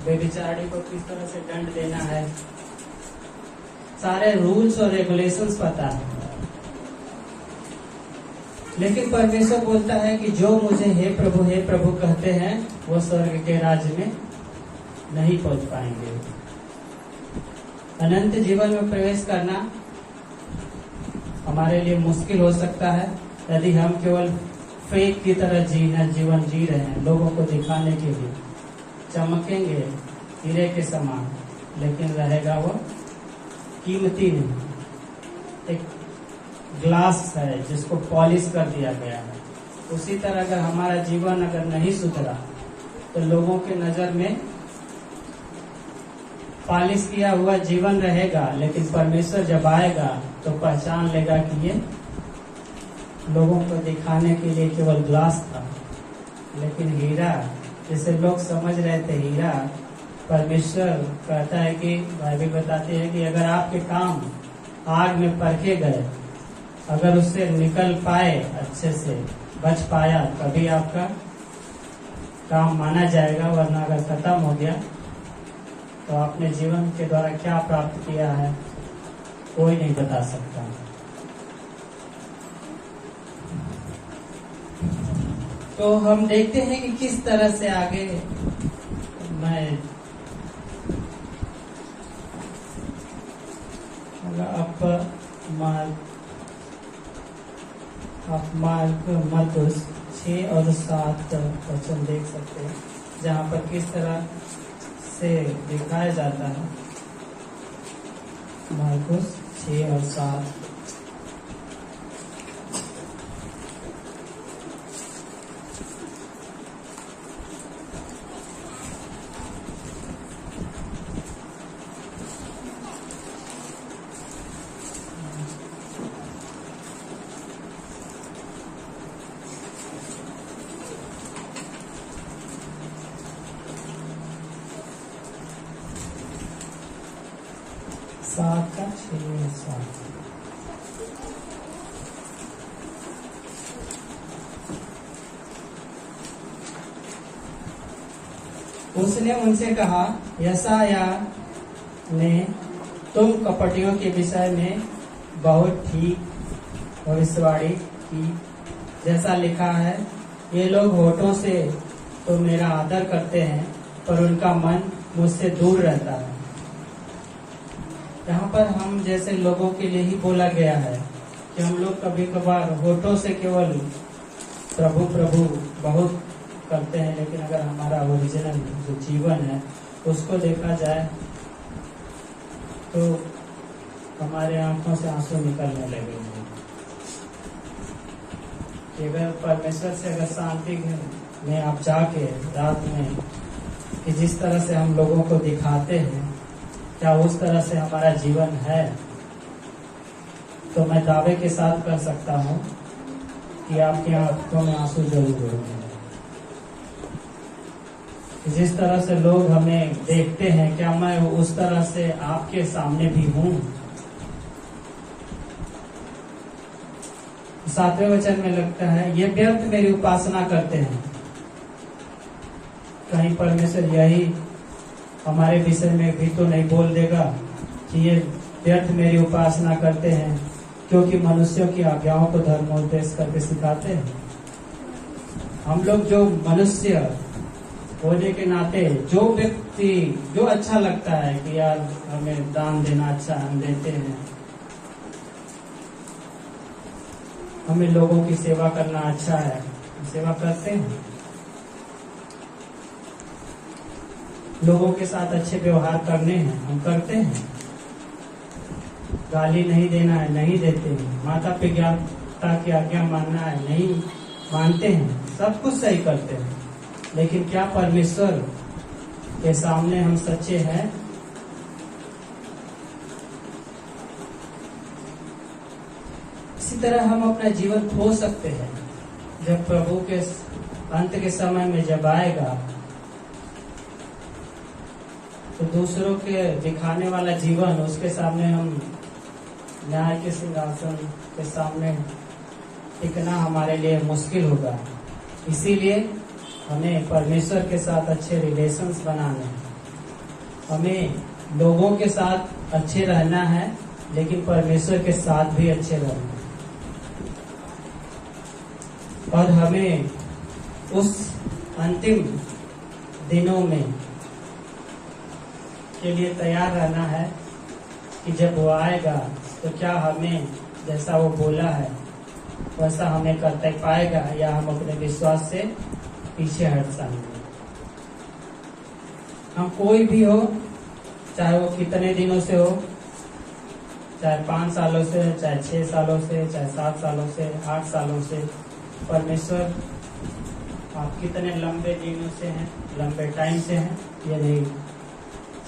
Speaker 4: बेविचारी को किस तरह से दंड देना है। सारे रूल्स और रेगुलेशंस पता है। लेकिन परमेश्वर बोलता है कि जो मुझे हे प्रभु कहते हैं, वो स्वर्ग के राज्य में नहीं पहुंच पाएंगे। अनंत जीवन में प्रवेश करना हमारे लिए मुश्किल हो सकता है यदि हम केवल फेक की तरह जीवन जी रहे हैं, लोगों को दिखाने के लिए। चमकेंगे हीरे के समान, लेकिन रहेगा वो कीमती नहीं। एक ग्लास है जिसको पॉलिश कर दिया गया है। उसी तरह अगर हमारा जीवन अगर नहीं सुधरा तो लोगों के नजर में पॉलिश किया हुआ जीवन रहेगा, लेकिन परमेश्वर जब आएगा तो पहचान लेगा कि ये लोगों को दिखाने के लिए केवल ग्लास था। लेकिन हीरा, जैसे लोग समझ रहे थे हीरा, परमेश्वर कहता है कि बाइबल बताती है कि अगर आपके काम आग में परखे गए, अगर उससे निकल पाए, अच्छे से बच पाया, तभी आपका काम माना जाएगा। वरना अगर खत्म हो गया तो आपने जीवन के द्वारा क्या प्राप्त किया है कोई नहीं बता सकता। तो हम देखते हैं कि किस तरह से आगे मैं आप मरकुस 6 और 7 वचन देख सकते हैं, जहाँ पर किस तरह से दिखाया जाता है। मरकुस 6 और 7। उसने उनसे कहा, यशायाह ने तुम कपटियों के विषय में बहुत ठीक भविष्यवाणी की, जैसा लिखा है, ये लोग होठों से तो मेरा आदर करते हैं, पर उनका मन मुझसे दूर रहता है। यहाँ पर हम जैसे लोगों के लिए ही बोला गया है कि हम लोग कभी कभार होठों से केवल प्रभु प्रभु बहुत करते हैं, लेकिन अगर हमारा ओरिजिनल जो जीवन है उसको देखा जाए तो हमारे आंखों से आंसू निकलने लगेंगे। अगर परमेश्वर से अगर शांति में आप जाके रात में कि जिस तरह से हम लोगों को दिखाते हैं, क्या उस तरह से हमारा जीवन है, तो मैं दावे के साथ कर सकता हूँ कि आपकी आंखों में आंसू जरूर होंगे। जिस तरह से लोग हमें देखते हैं, क्या मैं उस तरह से आपके सामने भी हूँ? 7वें वचन में लगता है, ये व्यर्थ मेरी उपासना करते हैं। कहीं परमेश्वर यही हमारे विषय में भी तो नहीं बोल देगा कि ये व्यर्थ मेरी उपासना करते हैं, क्योंकि मनुष्यों की आज्ञाओं को धर्मोपदेश करके सिखाते हैं। हम लोग जो मनुष्य होने के नाते जो व्यक्ति जो अच्छा लगता है कि यार हमें दान देना अच्छा, हम देते हैं, हमें लोगों की सेवा करना अच्छा है, सेवा करते हैं। लोगों के साथ अच्छे व्यवहार करने हैं, हम करते हैं। गाली नहीं देना है, नहीं देते हैं। माता पिता की आज्ञा मानना है, नहीं मानते हैं। सब कुछ सही करते हैं, लेकिन क्या परमेश्वर के सामने हम सच्चे हैं? इसी तरह हम अपना जीवन खो सकते हैं जब प्रभु के अंत के समय में जब आएगा, तो दूसरों के दिखाने वाला जीवन उसके सामने हम न्याय के सिंहासन के सामने टिकना हमारे लिए मुश्किल होगा। इसीलिए हमें परमेश्वर के साथ अच्छे रिलेशंस बनाने हैं, हमें लोगों के साथ अच्छे रहना है, लेकिन परमेश्वर के साथ भी अच्छे रहना है। और हमें उस अंतिम दिनों में के लिए तैयार रहना है कि जब वो आएगा तो क्या हमें जैसा वो बोला है वैसा हमें कर पाएगा, या हम अपने विश्वास से पीछे हट जाएंगे। हम कोई भी हो, चाहे वो कितने दिनों से हो, चाहे 5 सालों से, चाहे 6 सालों से, चाहे 7 सालों से, 8 सालों से, परमेश्वर आप कितने लंबे दिनों से हैं, लंबे टाइम से हैं, ये नहीं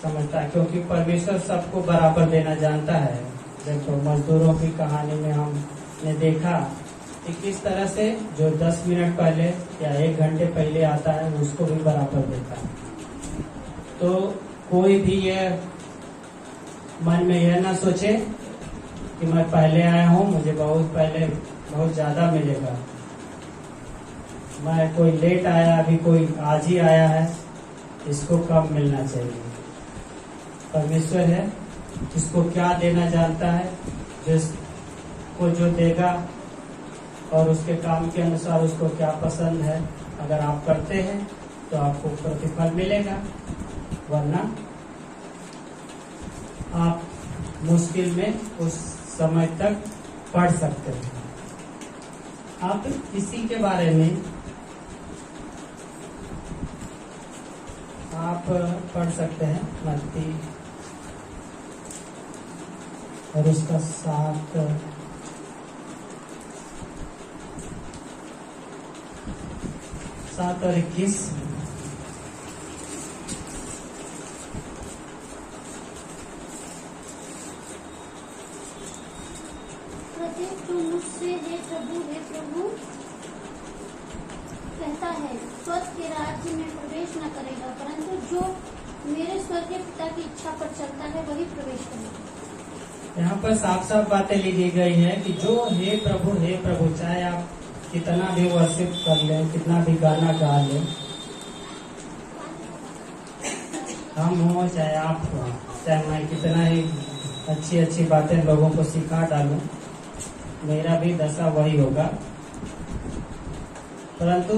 Speaker 4: समझता, क्योंकि परमेश्वर सबको बराबर देना जानता है। जब तो मजदूरों की कहानी में हमने देखा कि किस तरह से जो 10 मिनट पहले या 1 घंटे पहले आता है उसको भी बराबर देता है। तो कोई भी ये मन में यह ना सोचे कि मैं पहले आया हूँ, मुझे बहुत ज्यादा मिलेगा, मैं कोई लेट आया, अभी कोई आज ही आया है, इसको कम मिलना चाहिए। परमेश्वर है जिसको क्या देना जानता है, जिसको जो देगा और उसके काम के अनुसार उसको क्या पसंद है, अगर आप करते हैं तो आपको प्रतिफल मिलेगा, वरना आप मुश्किल में उस समय तक पढ़ सकते हैं। आप इसी के बारे में आप पढ़ सकते हैं मत्ती और उसका 7 और 21।
Speaker 3: प्रत्येक जो मुझसे हे प्रभु कहता है स्वर्ग के राज्य में प्रवेश न करेगा, परंतु जो मेरे स्वर्गीय पिता की इच्छा पर चलता है वही प्रवेश करेगा।
Speaker 4: यहाँ पर साफ साफ बातें लिखी गई है कि जो हे प्रभु, चाहे आप कितना भी वर्शिप कर लें, कितना भी गाना गा लें, हम हो चाहे आप हो, चाहे मैं कितना ही अच्छी बातें लोगों को सिखा डालूं, मेरा भी दशा वही होगा। परंतु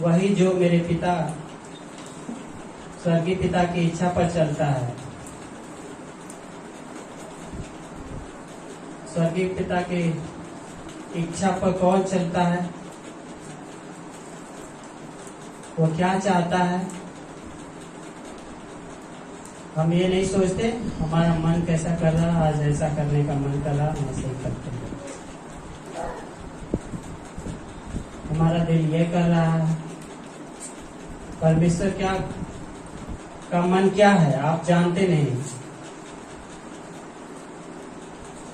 Speaker 4: वही जो मेरे पिता स्वर्गीय पिता की इच्छा पर चलता है, स्वर्गीय पिता की इच्छा पर कौन चलता है, वो क्या चाहता है। हम ये नहीं सोचते हमारा मन कैसा कर रहा, आज ऐसा करने का मन कर रहा, हम ऐसे ही करते हैं। हमारा दिल ये कर रहा है, परमेश्वर क्या का मन क्या है आप जानते नहीं,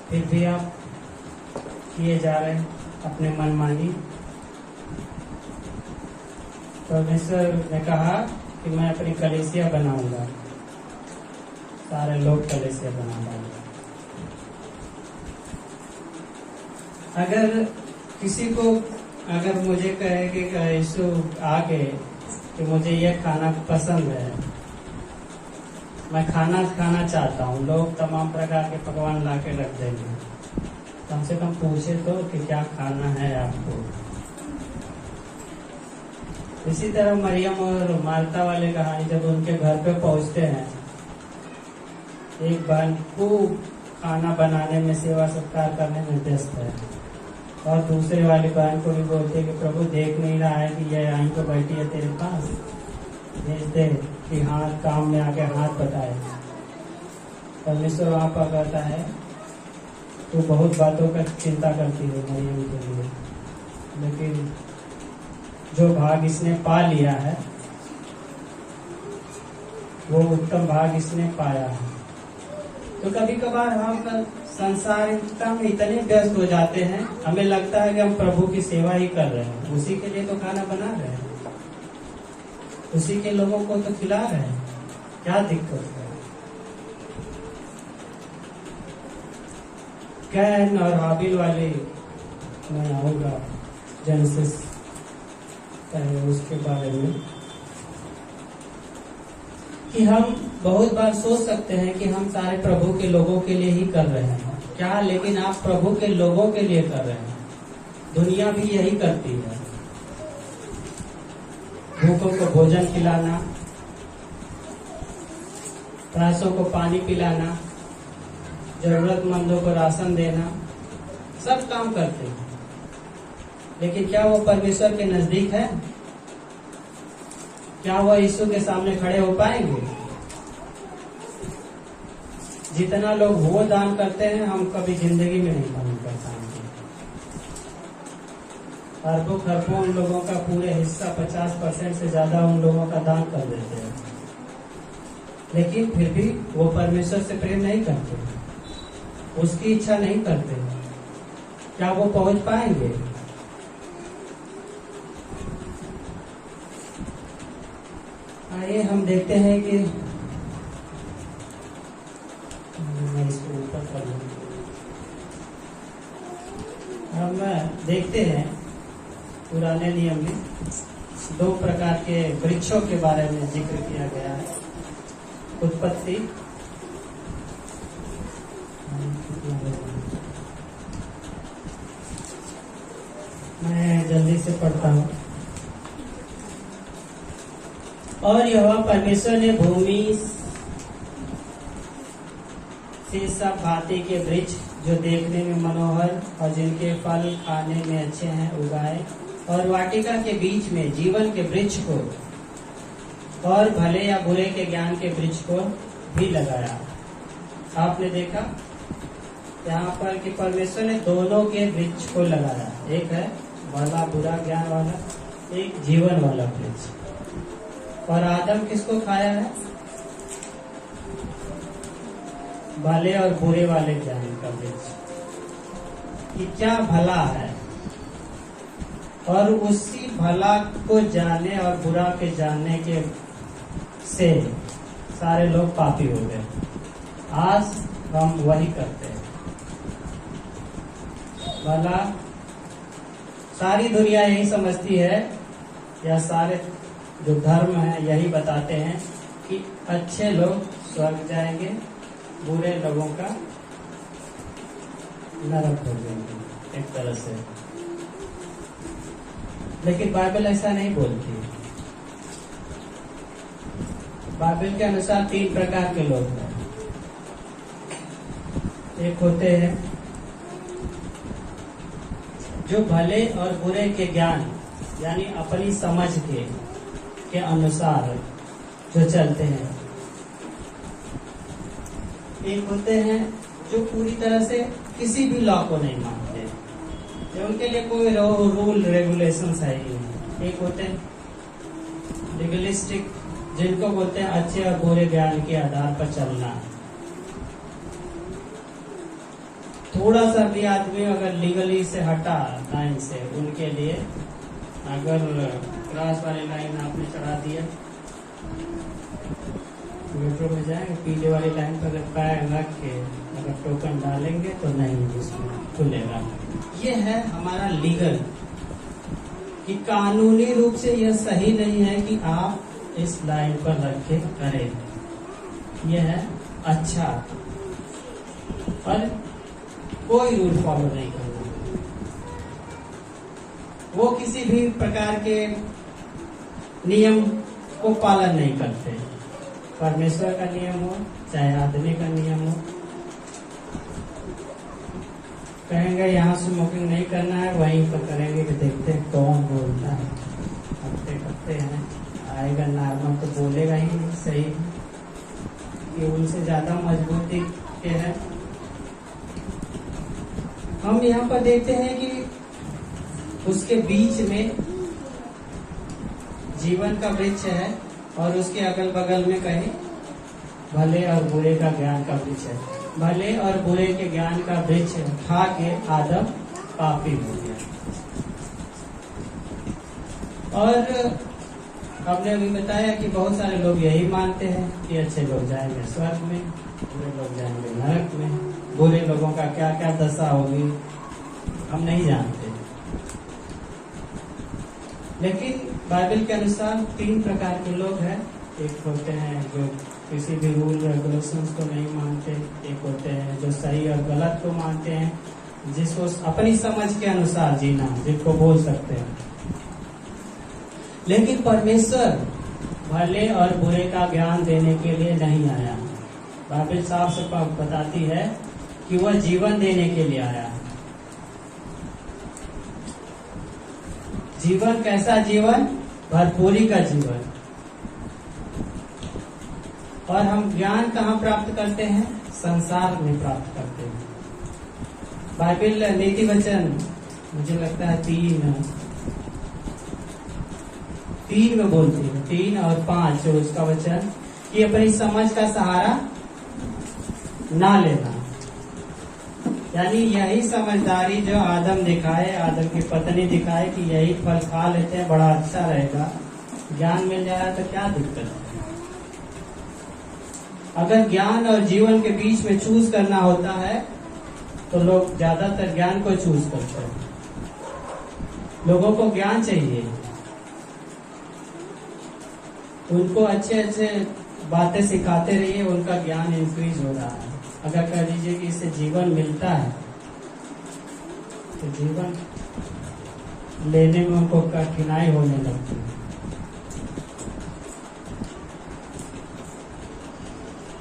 Speaker 4: फिर भी आप किए जा रहे हैं अपने मनमानी। परमेश्वर ने कहा कि मैं अपनी कलीसिया बनाऊंगा, सारे लोग कलीसिया बना डालेंगे। अगर किसी को अगर मुझे कहे कि यीशु आगे कि मुझे ये खाना पसंद है, मैं खाना चाहता हूँ, लोग तमाम प्रकार के पकवान ला के रख देंगे, कम से कम पूछे तो कि क्या खाना है आपको। इसी तरह मरियम और मार्ता वाले कहानी, जब उनके घर पे पहुंचते हैं, एक बहन खूब खाना बनाने में, सेवा सत्कार करने में व्यस्त है, और दूसरे वाली बहन को भी बोलते कि प्रभु देख नहीं रहा है कि ये आई तो बैठी है तेरे पास, भेज दे कि हाथ काम में आके हाथ बताए। परमेश्वर वहाँ पर कहता है तू बहुत बातों का चिंता करती है मरियम के लिए, लेकिन जो भाग इसने पा लिया है वो उत्तम भाग इसने पाया है। तो कभी कभार हम संसारिकता में इतने व्यस्त हो जाते हैं, हमें लगता है कि हम प्रभु की सेवा ही कर रहे हैं, उसी के लिए तो खाना बना रहे हैं, उसी के लोगों को तो खिला रहे हैं, क्या दिक्कत है। कैन और हाबिल वाले मैं आऊंगा जेनेसिस उसके बारे में कि हम बहुत बार सोच सकते हैं कि हम सारे प्रभु के लोगों के लिए ही कर रहे हैं क्या, लेकिन आप प्रभु के लोगों के लिए कर रहे हैं। दुनिया भी यही करती है, भूखों को भोजन खिलाना, प्यासों को पानी पिलाना, जरूरतमंदों को राशन देना, सब काम करते हैं। लेकिन क्या वो परमेश्वर के नजदीक है? क्या वो यीशु के सामने खड़े हो पाएंगे? जितना लोग वो दान करते हैं हम कभी जिंदगी में नहीं दान कर पाएंगे। अरबों खरबों उन लोगों का पूरे हिस्सा 50% से ज्यादा उन लोगों का दान कर देते हैं, लेकिन फिर भी वो परमेश्वर से प्रेम नहीं करते, उसकी इच्छा नहीं करते। क्या वो पहुंच पाएंगे? आइए हम देखते हैं कि मैं इसको ऊपर कर लूं। हम देखते हैं पुराने नियम में 2 प्रकार के वृक्षों के बारे में जिक्र किया गया है। उत्पत्ति मैं जल्दी से पढ़ता हूँ। और यहोवा परमेश्वर ने भूमि से सब भांति के वृक्ष जो देखने में मनोहर और जिनके फल खाने में अच्छे हैं उगाए, और वाटिका के बीच में जीवन के वृक्ष को और भले या बुरे के ज्ञान के वृक्ष को भी लगाया। आपने देखा यहाँ पर कि परमेश्वर ने दोनों के वृक्ष को लगाया, एक है भला बुरा ज्ञान वाला, एक जीवन वाला वृक्ष। और आदम किसको खाया है? भले और बुरे वाले ज्ञान का वृक्ष, कि क्या भला है, और उसी भला को जानने और बुरा के जानने के से सारे लोग पापी हो गए। आज हम वही करते हैं। भला सारी दुनिया यही समझती है, या सारे जो धर्म है यही बताते हैं कि अच्छे लोग स्वर्ग जाएंगे, बुरे लोगों का नरक हो जाएंगे एक तरह से। लेकिन बाइबल ऐसा नहीं बोलती। बाइबल के अनुसार 3 प्रकार के लोग हैं। एक होते हैं जो भले और बुरे के ज्ञान यानी अपनी समझ के अनुसार जो चलते हैं। एक होते हैं जो पूरी तरह से किसी भी लॉ को नहीं मानते, जो उनके लिए कोई रूल रेगुलेशंस है ही नहीं। एक होते हैं लीगलिस्टिक, जिनको बोलते हैं अच्छे और बुरे ज्ञान के आधार पर चलना। थोड़ा सा भी आदमी अगर लीगली से हटा लाइन से, उनके लिए अगर क्रॉस वाली लाइन आपने चढ़ा दिया, मेट्रो में जाएंगे पीले वाली लाइन पर अगर पैर रख के अगर टोकन डालेंगे तो नहीं उसमें खुलेगा। ये है हमारा लीगल, कि कानूनी रूप से यह सही नहीं है कि आप इस लाइन पर रख के करें। यह है अच्छा, पर कोई रूल फॉलो नहीं करना। वो किसी भी प्रकार के नियम को पालन नहीं करते। परमेश्वर का नियम हो चाहे आदमी का नियम हो, कहेंगे यहाँ स्मोकिंग नहीं करना है, वहीं पर करेंगे कि देखते हैं कौन बोलता है। हफ्ते करते हैं, आएगा नॉर्मल तो बोलेगा ही नहीं सही, ये उनसे ज्यादा मजबूती के है। हम यहाँ पर देखते हैं कि उसके बीच में जीवन का वृक्ष है और उसके अगल बगल में कहीं भले और बुरे का ज्ञान का वृक्ष है। भले और बुरे के ज्ञान का वृक्ष खा के आदम पापी हो गया। और हमने अभी बताया कि बहुत सारे लोग यही मानते हैं कि अच्छे लोग जाएंगे स्वर्ग में, बुरे लोग जाएंगे नरक में। बुरे लोगों का क्या क्या दशा होगी हम नहीं जानते, लेकिन बाइबल के अनुसार 3 प्रकार के लोग हैं। एक होते हैं जो किसी भी रूल रेगुलेशंस को नहीं मानते, एक होते हैं जो सही और गलत को मानते हैं, जिसको अपनी समझ के अनुसार जीना, जिसको बोल सकते हैं। लेकिन परमेश्वर भले और बुरे का ज्ञान देने के लिए नहीं आया। बाइबल साफ साफ बताती है कि वह जीवन देने के लिए आया है। जीवन कैसा जीवन? भरपूरी का जीवन। और हम ज्ञान कहाँ प्राप्त करते हैं? संसार में प्राप्त करते हैं। बाइबल नीति वचन मुझे लगता है 3 में बोलती है, 3 और 5 उसका वचन कि अपनी समझ का सहारा ना लेना। यानी यही समझदारी जो आदम दिखाए, आदम की पत्नी दिखाए कि यही फल खा लेते हैं बड़ा अच्छा रहेगा, ज्ञान मिल जाए तो क्या दिक्कत है। अगर ज्ञान और जीवन के बीच में चूज करना होता है तो लोग ज्यादातर ज्ञान को चूज करते हैं। लोगों को ज्ञान चाहिए, उनको अच्छे अच्छे बातें सिखाते रहिए, उनका ज्ञान इंक्रीज हो रहा है। अगर कह दीजिए कि इससे जीवन मिलता है तो जीवन लेने में उनको कठिनाई होने लगती है।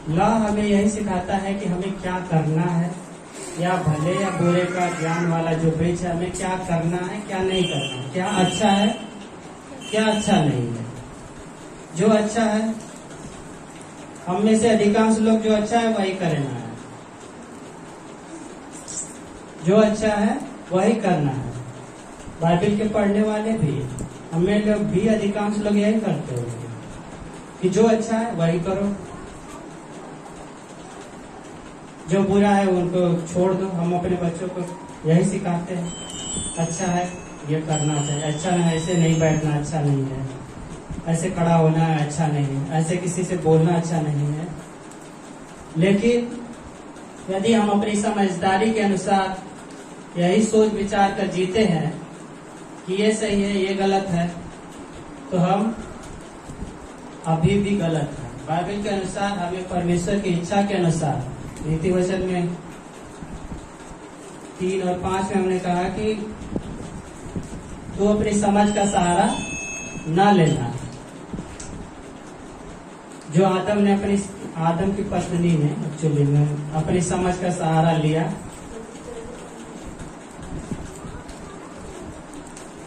Speaker 4: लॉ हमें यही सिखाता है कि हमें क्या करना है, या भले या बुरे का ज्ञान वाला जो वृक्ष है, हमें क्या करना है क्या नहीं करना है, क्या अच्छा है क्या अच्छा नहीं है। जो अच्छा है, हम में से अधिकांश लोग जो अच्छा है वही करना है, जो अच्छा है वही करना है। बाइबल के पढ़ने वाले भी, हमें लोग भी अधिकांश लोग यही करते होंगे कि जो अच्छा है वही करो, जो बुरा है उनको छोड़ दो। हम अपने बच्चों को यही सिखाते हैं, अच्छा है ये करना चाहिए, अच्छा नहीं ऐसे नहीं बैठना अच्छा नहीं है, ऐसे खड़ा होना अच्छा नहीं है, ऐसे किसी से बोलना अच्छा नहीं है। लेकिन यदि हम अपनी समझदारी के अनुसार यही सोच विचार कर जीते हैं कि ये सही है ये गलत है, तो हम अभी भी गलत है। बाइबल के अनुसार हमें परमेश्वर की इच्छा के अनुसार, नीति वचन में 3 और 5 में हमने कहा कि तू अपनी समझ का सहारा ना लेना। जो आदम की पत्नी ने एक्चुअली में अपनी समझ का सहारा लिया,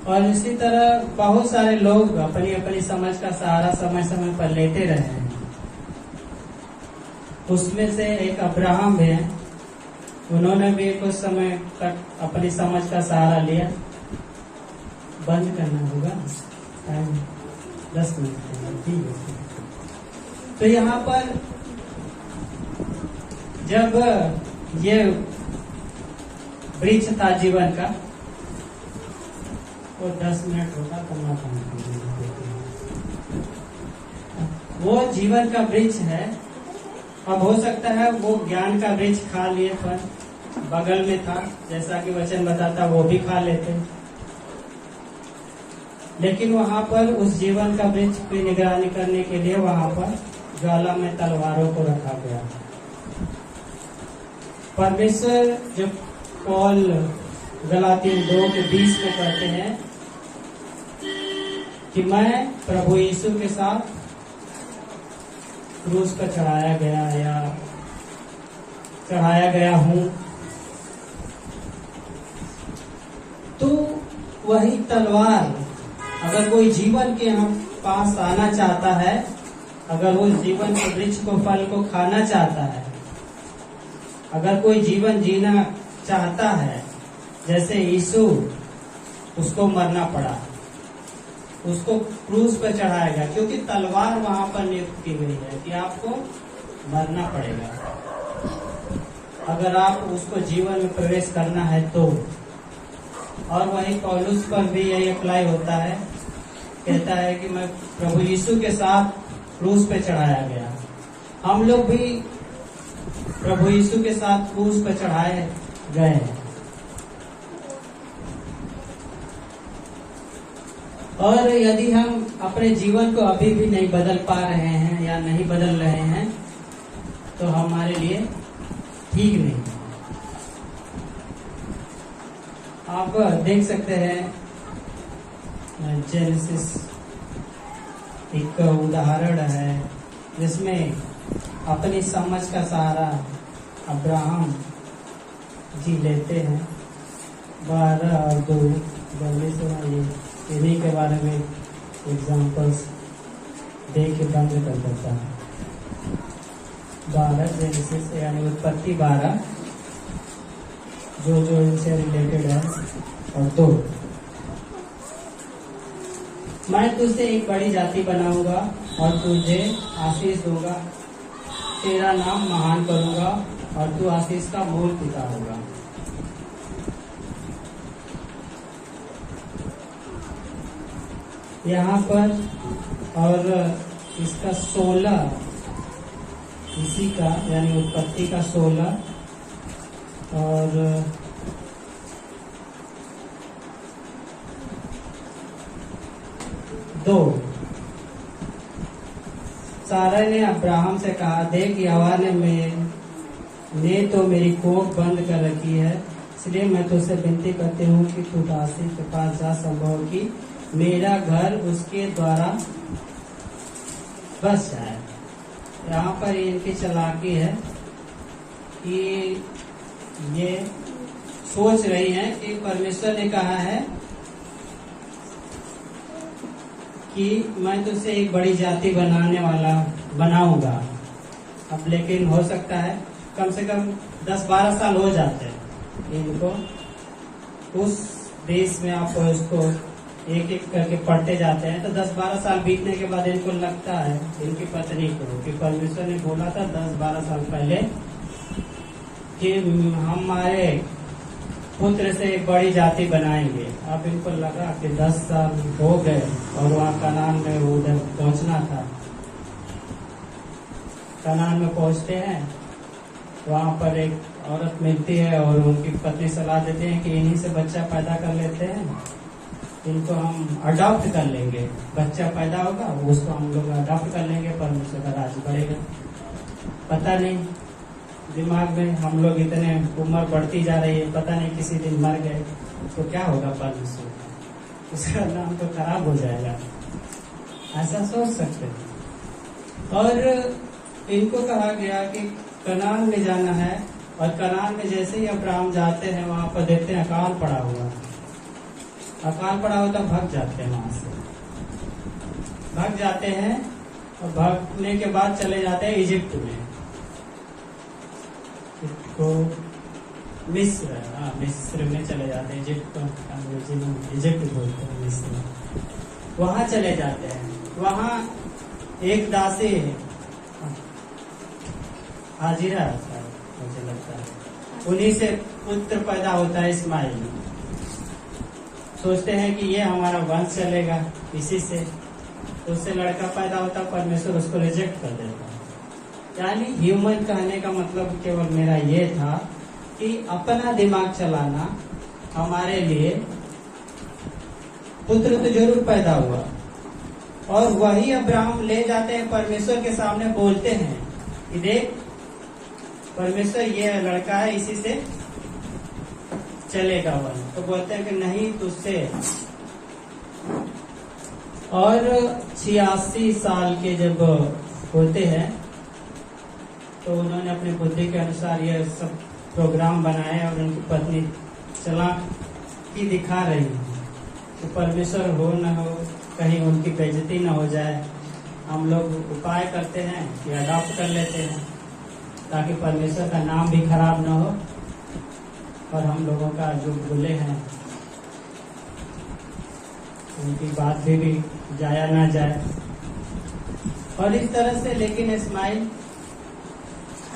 Speaker 4: और इसी तरह बहुत सारे लोग अपनी अपनी समझ का सहारा समय समय पर लेते रहे हैं। उसमें से एक अब्राहम है, उन्होंने भी कुछ समय तक अपनी समझ का सहारा लिया। बंद करना होगा, टाइम 10 मिनट ठीक है। तो यहाँ पर जब ये वृक्ष था जीवन का, वो 10 मिनट होगा तो ना, वो जीवन का वृक्ष है। अब हो सकता है वो ज्ञान का वृक्ष खा लिए, पर बगल में था जैसा कि वचन बताता वो भी खा लेते, लेकिन वहां पर उस जीवन का वृक्ष की निगरानी करने के लिए वहां पर ज्वाला में तलवारों को रखा गया। परमेश्वर जब पौल गलातियन 2:20 में कहते हैं कि मैं प्रभु यीशु के साथ क्रूस पर चढ़ाया गया हूं, तो वही तलवार अगर कोई जीवन के हम पास आना चाहता है, अगर वो जीवन के वृक्ष को फल को खाना चाहता है, अगर कोई जीवन जीना चाहता है, जैसे यीशु उसको मरना पड़ा, उसको क्रूज पर चढ़ाया गया, क्योंकि तलवार वहां पर नियुक्त की गई है कि आपको मरना पड़ेगा अगर आप उसको जीवन में प्रवेश करना है तो। और वही पौलुस पर भी यही अप्लाई होता है, कहता है कि मैं प्रभु यीशु के साथ क्रूज पे चढ़ाया गया। हम लोग भी प्रभु यीशु के साथ क्रूज पे चढ़ाए गए हैं। और यदि हम अपने जीवन को अभी भी नहीं बदल पा रहे हैं या नहीं बदल रहे हैं तो हमारे लिए ठीक नहीं। आप देख सकते हैं जेनेसिस एक उदाहरण है जिसमें अपनी समझ का सहारा अब्राहम जी लेते हैं। 12 और 2 जल्दी से इन्हीं के बारे में एग्जाम्पल्स दे के बंद कर देता है। 12 जेनेसिस यानी उत्पत्ति 12 जो इनसे रिलेटेड है। और 2, मैं तुझसे एक बड़ी जाति बनाऊंगा और तुझे आशीष दूंगा, तेरा नाम महान करूंगा और तू आशीष का मूल पिता होगा। यहाँ पर और इसका 16 इसी का यानी उत्पत्ति का 16 और 2। सारा ने अब्राहम से कहा, देख यहोवा ने तो मेरी कोख बंद कर रखी है, इसलिए मैं तुझसे विनती करती हूँ कि तू दासी के पास जा, संभव कि मेरा घर उसके द्वारा बस जाए। यहाँ पर इनकी चालाकी है कि ये सोच रही हैं कि परमेश्वर ने कहा है कि मैं तुझसे एक बड़ी जाति बनाऊंगा। अब लेकिन हो सकता है कम से कम 10-12 साल हो जाते हैं इनको उस देश में। आप उसको एक एक करके पढ़ते जाते हैं तो 10-12 साल बीतने के बाद इनको लगता है इनकी पत्नी को कि परमेश्वर ने बोला था 10-12 साल पहले कि हमारे पुत्र से एक बड़ी जाति बनाएंगे। अब इनको लगा कि 10 साल हो गए और वहाँ कनान में उधर पहुंचना था। कनान में पहुंचते हैं, वहाँ पर एक औरत मिलती है और उनकी पत्नी सलाह देते हैं कि इन्हीं से बच्चा पैदा कर लेते हैं, इनको हम अडॉप्ट कर लेंगे, बच्चा पैदा होगा उसको हम लोग अडॉप्ट कर लेंगे, परमेश्वर का राज बढ़ेगा। पता नहीं दिमाग में हम लोग इतने उम्र बढ़ती जा रही है, पता नहीं किसी दिन मर गए तो क्या होगा परमेश्वर, उसका नाम तो खराब हो जाएगा, ऐसा सोच सकते हैं। और इनको कहा गया कि कनान में जाना है और कनान में जैसे ही अब्राहम जाते हैं वहां पर देखते हैं अकाल पड़ा हुआ तो भाग जाते हैं, वहां से भाग जाते हैं और भागने के बाद चले जाते हैं इजिप्ट में, तो मिस्र में चले जाते हैं। इजिप्ट अंग्रेजी में इजिप्ट बोलते हैं, मिस्र। वहां चले जाते हैं। वहां एक दासी हाजिरा मुझे लगता है, उन्हीं से पुत्र पैदा होता है इस्माइल। सोचते हैं कि ये हमारा वंश चलेगा इसी से, उससे लड़का पैदा होता, परमेश्वर उसको रिजेक्ट कर देता। यानी ह्यूमन कहने का मतलब केवल मेरा ये था कि अपना दिमाग चलाना हमारे लिए। पुत्र तो जरूर पैदा हुआ और वही अब्राहम ले जाते हैं परमेश्वर के सामने, बोलते हैं कि देख परमेश्वर ये लड़का है, इसी से चलेगा वन। तो बोलते हैं कि नहीं तुझसे। और 86 साल के जब होते हैं तो उन्होंने अपनी बुद्धि के अनुसार ये सब प्रोग्राम बनाया और उनकी पत्नी चालाकी दिखा रही है तो परमेश्वर हो न हो, कहीं उनकी बेइज्जती न हो जाए। हम लोग उपाय करते हैं कि अडॉप्ट कर लेते हैं ताकि परमेश्वर का नाम भी खराब न हो और हम लोगों का जो भूले हैं उनकी बात भी जाया ना जाए। और इस तरह से लेकिन इस्माइल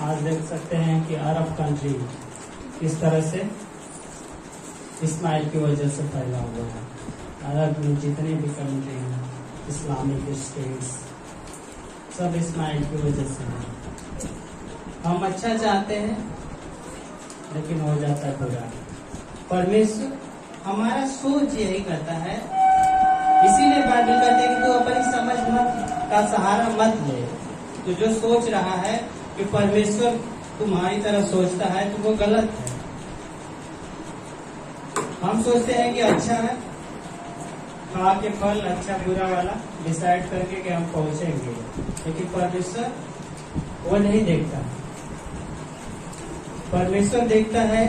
Speaker 4: आज देख सकते हैं कि अरब कंट्री किस तरह से इस्माइल की वजह से फैला हुआ है। अरब में जितने भी कंट्री हैं, इस्लामिक स्टेट्स, सब इस्माइल की वजह से है। हम अच्छा चाहते हैं लेकिन हो जाता है बुरा। परमेश्वर हमारा सोच यही करता है, इसीलिए बाइबल कहते हैं कि तू अपनी समझ मत का सहारा मत ले। तो जो सोच रहा है कि परमेश्वर तुम्हारी तरह सोचता है तो वो गलत है। हम सोचते हैं कि अच्छा है, खा के फल अच्छा बुरा वाला डिसाइड करके कि हम पहुंचेंगे, लेकिन परमेश्वर वो नहीं देखता। परमेश्वर देखता है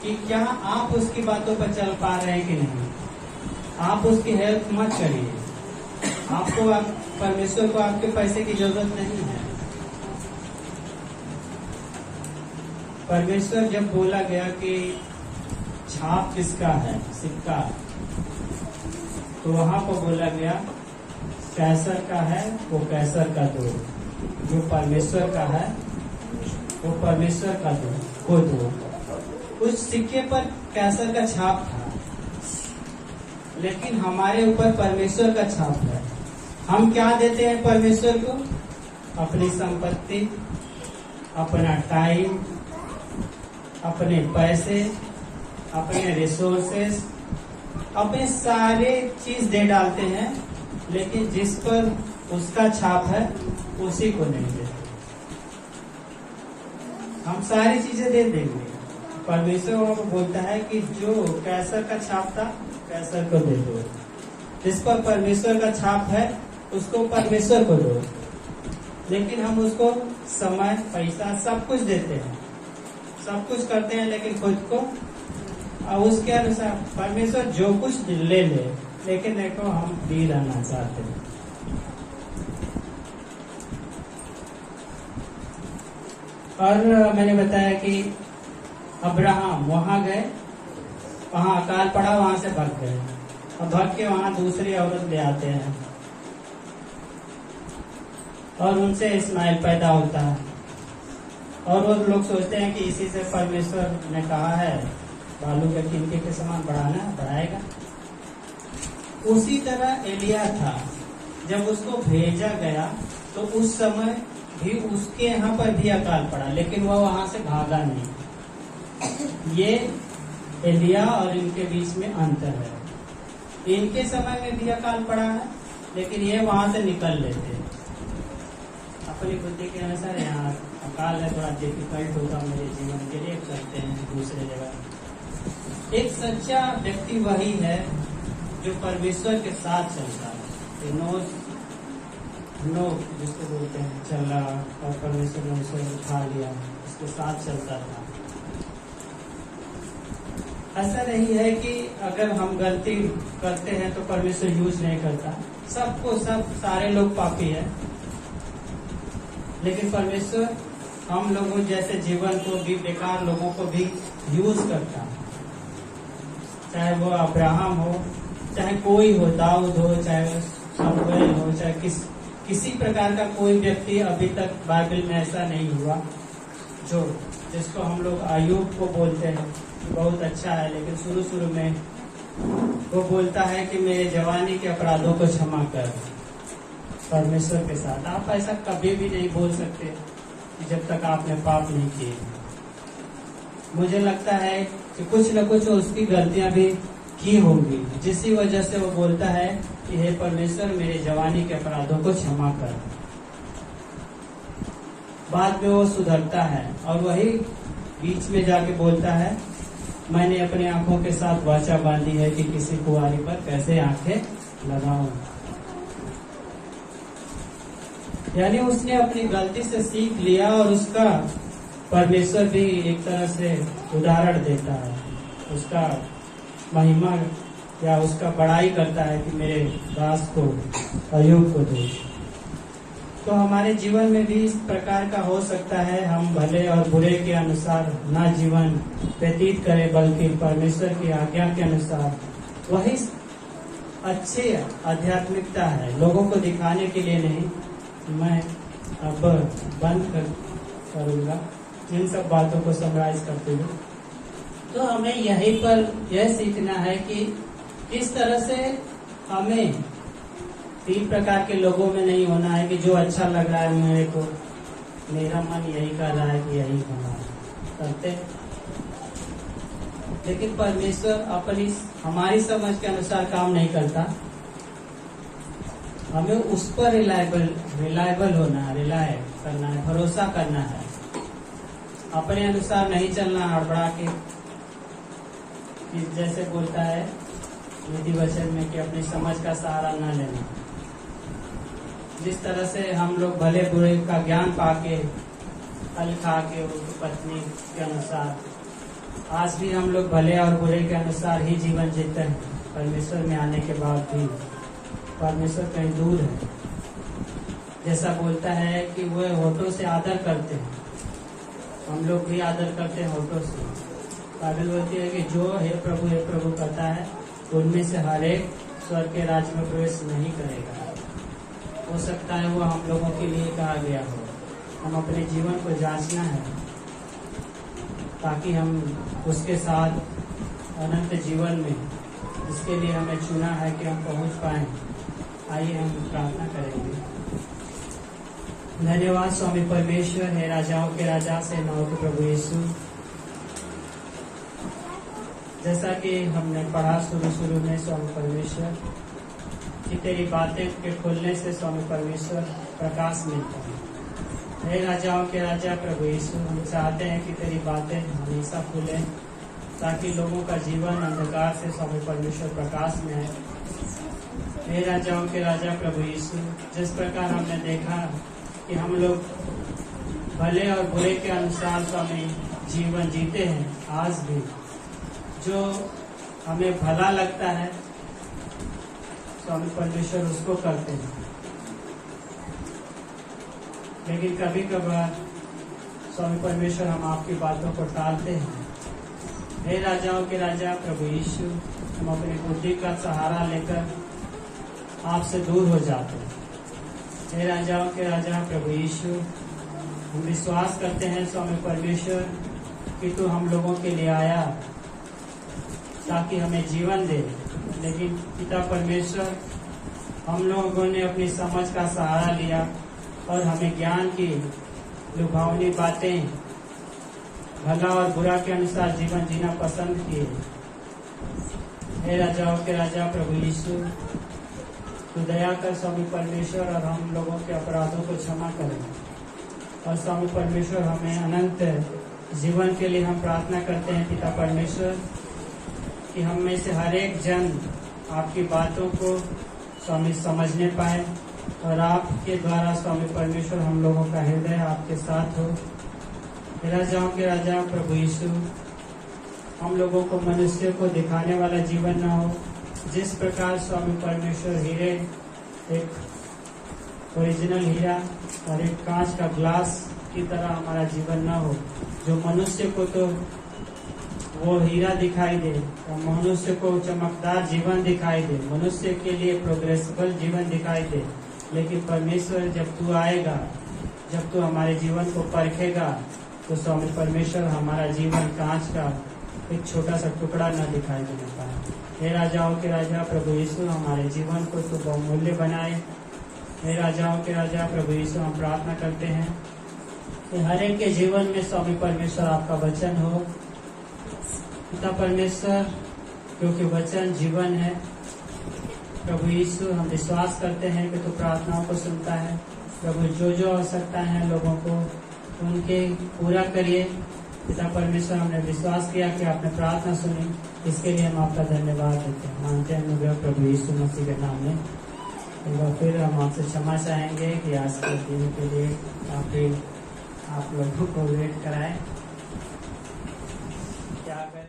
Speaker 4: कि क्या आप उसकी बातों पर चल पा रहे हैं कि नहीं। आप उसकी हेल्प मत करिए। परमेश्वर को आपके पैसे की जरूरत नहीं है। परमेश्वर जब बोला गया कि छाप किसका है, सिक्का, तो वहां पर बोला गया कैसर का है वो कैसर का दो, जो परमेश्वर का है वो परमेश्वर का दो, वो दो। उस सिक्के पर कैसर का छाप था, लेकिन हमारे ऊपर परमेश्वर का छाप है। हम क्या देते हैं परमेश्वर को? अपनी संपत्ति, अपना टाइम, अपने पैसे, अपने रिसोर्सेस, अपने सारे चीज दे डालते हैं, लेकिन जिस पर उसका छाप है उसी को नहीं देते। हम सारी चीजें दे देंगे। परमेश्वर वहां पर बोलता है कि जो कैसर का छाप था कैसर को दे दो, जिस पर परमेश्वर का छाप है उसको परमेश्वर को दो। लेकिन हम उसको समय, पैसा, सब कुछ देते हैं, सब कुछ करते हैं, लेकिन खुद को उसके अनुसार परमेश्वर जो कुछ ले ले, लेकिन देखो हम भी रहना चाहते हैं। और मैंने बताया कि अब्राहम वहां गए, वहां अकाल पड़ा, वहां से भाग गए, और भाग के वहां दूसरी औरत ले आते हैं और उनसे इस्माइल पैदा होता है। और वो लोग सोचते हैं कि इसी से परमेश्वर ने कहा है बालू के तिनके के समान बढ़ाना, बढ़ाएगा। उसी तरह एलिया था, जब उसको भेजा गया तो उस समय भी उसके यहाँ पर भी अकाल पड़ा, लेकिन वह वहां से भागा नहीं। ये एलिया और इनके बीच में अंतर है। इनके समय में भी अकाल पड़ा है, लेकिन ये वहां से निकल लेते। अपनी बुद्धि के अनुसार यहाँ अकाल है, थोड़ा डिफिकल्ट होगा मेरे जीवन के लिए, करते हैं दूसरे जगह। एक सच्चा व्यक्ति वही है जो परमेश्वर के साथ चलता है। नो जिसको बोलते हैं चला, और परमेश्वर ने उसे उठा लिया, उसके साथ चलता था। ऐसा नहीं है कि अगर हम गलती करते हैं तो परमेश्वर यूज नहीं करता। सबको सारे लोग पापी है, लेकिन परमेश्वर हम लोगों जैसे जीवन को भी, बेकार लोगों को भी यूज करता है। चाहे वो अब्राहम हो, चाहे कोई हो, दाऊद हो, चाहे वो शमूएल हो, चाहे किसी प्रकार का कोई व्यक्ति अभी तक बाइबल में ऐसा नहीं हुआ जिसको हम लोग अय्यूब को बोलते हैं, बहुत अच्छा है, लेकिन शुरू में वो बोलता है कि मेरे जवानी के अपराधों को क्षमा कर। परमेश्वर के साथ आप ऐसा कभी भी नहीं बोल सकते कि जब तक आपने पाप नहीं किए। मुझे लगता है कि कुछ न कुछ उसकी गलतियां भी की होंगी, जिसकी वजह से वो बोलता है कि हे परमेश्वर मेरे जवानी के अपराधों को क्षमा कर। बाद में वो सुधरता है और वही बीच में जाके बोलता है मैंने अपनी आंखों के साथ वाचा बांधी है कि किसी कुंवारी पर कैसे आंखें लगाऊं। यानी उसने अपनी गलती से सीख लिया और उसका परमेश्वर भी एक तरह से उदाहरण देता है, उसका महिमा या उसका बड़ाई करता है कि मेरे दास को, अय्यूब को दे। तो हमारे जीवन में भी इस प्रकार का हो सकता है, हम भले और बुरे के अनुसार ना जीवन व्यतीत करें, बल्कि परमेश्वर की आज्ञा के अनुसार वही अच्छी आध्यात्मिकता है, लोगों को दिखाने के लिए नहीं। मैं अब बंद करूंगा इन सब बातों को समराइज करते हुए। तो हमें यहीं पर यह सीखना है कि किस तरह से हमें 3 प्रकार के लोगों में नहीं होना है कि जो अच्छा लग रहा है मेरे को, मेरा मन यही कर रहा है कि यही होना करते, लेकिन परमेश्वर हमारी समझ के अनुसार काम नहीं करता। हमें उस पर रिलायबल होना है, रिलाय करना है, भरोसा करना है, अपने अनुसार नहीं चलना हड़बड़ा के। कि जैसे बोलता है विधि वचन में कि अपनी समझ का सहारा न लेना। जिस तरह से हम लोग भले बुरे का ज्ञान पाके फल खा के उसकी पत्नी के अनुसार, आज भी हम लोग भले और बुरे के अनुसार ही जीवन जीते हैं। परमेश्वर में आने के बाद भी परमेश्वर कहीं दूर है। जैसा बोलता है कि वह होठों से आदर करते हैं, हम लोग भी आदर करते हैं होठों से। बाइबल बोलती है कि जो हे प्रभु करता है उनमें से हर एक स्वर्ग के राज्य में प्रवेश नहीं करेगा। हो सकता है वो हम लोगों के लिए कहा गया हो। हम अपने जीवन को जांचना है ताकि हम उसके साथ अनंत जीवन में, जिसके लिए हमें चुना है, कि हम पहुंच पाए। आइए हम प्रार्थना करेंगे। धन्यवाद स्वामी परमेश्वर, है राजाओं के राजा से नौ के प्रभु यीशु। जैसा कि हमने पढ़ा शुरू में स्वामी परमेश्वर कि तेरी बातें के खोलने से स्वामी परमेश्वर प्रकाश मिलता है। हे राजाओं के राजा प्रभु यीशु, हम चाहते हैं कि तेरी बातें हमेशा खुले ताकि लोगों का जीवन अंधकार से स्वामी परमेश्वर प्रकाश में है। हे राजाओं के राजा प्रभु यीशु, जिस प्रकार हमने देखा कि हम लोग भले और बुरे के अनुसार स्वामी जीवन जीते हैं, आज भी जो हमें भला लगता है स्वामी परमेश्वर उसको करते हैं, लेकिन कभी कभार स्वामी परमेश्वर हम आपकी बातों को टालते हैं। हे राजाओं के राजा प्रभु यीशु, हम अपनी बुद्धि का सहारा लेकर आपसे दूर हो जाते हैं। हे राजाओं के राजा प्रभु यीशु, हम विश्वास करते हैं स्वामी परमेश्वर कि तू हम लोगों के लिए आया ताकि हमें जीवन दे, लेकिन पिता परमेश्वर हम लोगों ने अपनी समझ का सहारा लिया और हमें ज्ञान की लुभावनी बातें, भला और बुरा के अनुसार जीवन जीना पसंद किए। हे राजाओं के राजा प्रभु यीशु, तू दया कर स्वामी परमेश्वर और हम लोगों के अपराधों को क्षमा करें। और स्वामी परमेश्वर हमें अनंत जीवन के लिए हम प्रार्थना करते हैं पिता परमेश्वर कि हम में से हर एक जन आपकी बातों को स्वामी समझने पाए और आपके द्वारा स्वामी परमेश्वर हम लोगों का हृदय आपके साथ हो। राजाओं के राजा प्रभु यीशु, हम लोगों को मनुष्य को दिखाने वाला जीवन न हो। जिस प्रकार स्वामी परमेश्वर हीरे, एक ओरिजिनल हीरा और एक कांच का ग्लास की तरह हमारा जीवन न हो, जो मनुष्य को तो वो हीरा दिखाई दे और मनुष्य को चमकदार जीवन दिखाई दे, मनुष्य के लिए प्रोग्रेसिबल जीवन दिखाई दे, लेकिन परमेश्वर जब तू आएगा, जब तू हमारे जीवन को परखेगा, तो स्वामी परमेश्वर हमारा जीवन कांच का एक छोटा सा टुकड़ा न दिखाई देने पाए। हे राजाओं के राजा प्रभु यीशु, हमारे जीवन को तू बहुमूल्य बनाए। हे राजाओं के राजा प्रभु यीशु, हम प्रार्थना करते हैं कि हर एक के जीवन में स्वामी परमेश्वर आपका वचन हो। पिता परमेश्वर, क्योंकि वचन जीवन है। प्रभु यीशु, हम विश्वास करते हैं कि तू प्रार्थनाओं को सुनता है। प्रभु, जो आवश्यकता है लोगों को उनके पूरा करिए। पिता परमेश्वर, हमने विश्वास किया कि आपने प्रार्थना सुनी, इसके लिए हम आपका धन्यवाद देते हैं। मानते हैं प्रभु यीशु मसीह के नाम में। एक बार फिर हम आपसे क्षमा चाहेंगे कि आज के दिन के लिए काफी आप लोगों को वेट कराएं। क्या करें?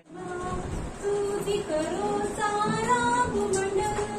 Speaker 5: स्तुति करो सारा भूमंडल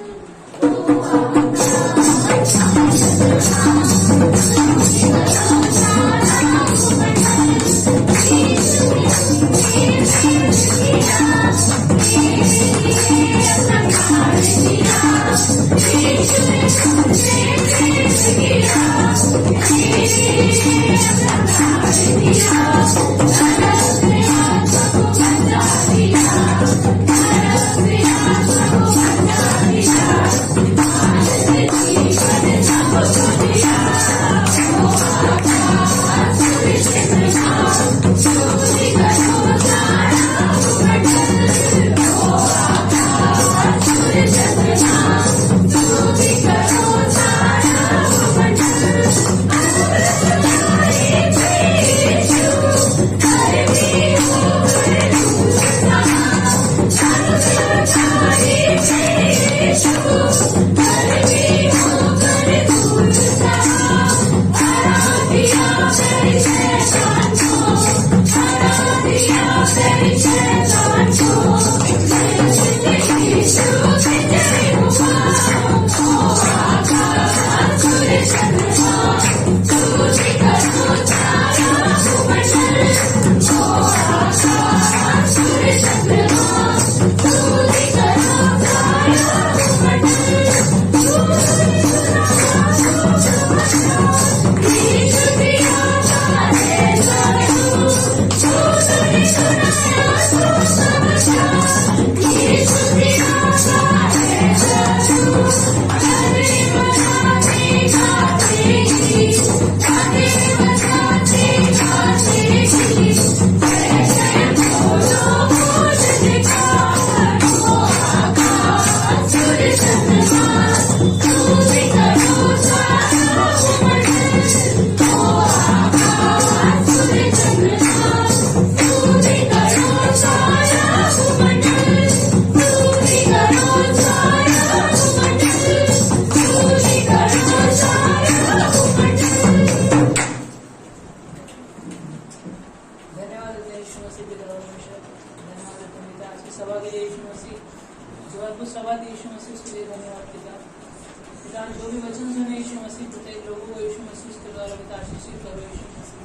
Speaker 2: आशीषित करो यीशु मसीह।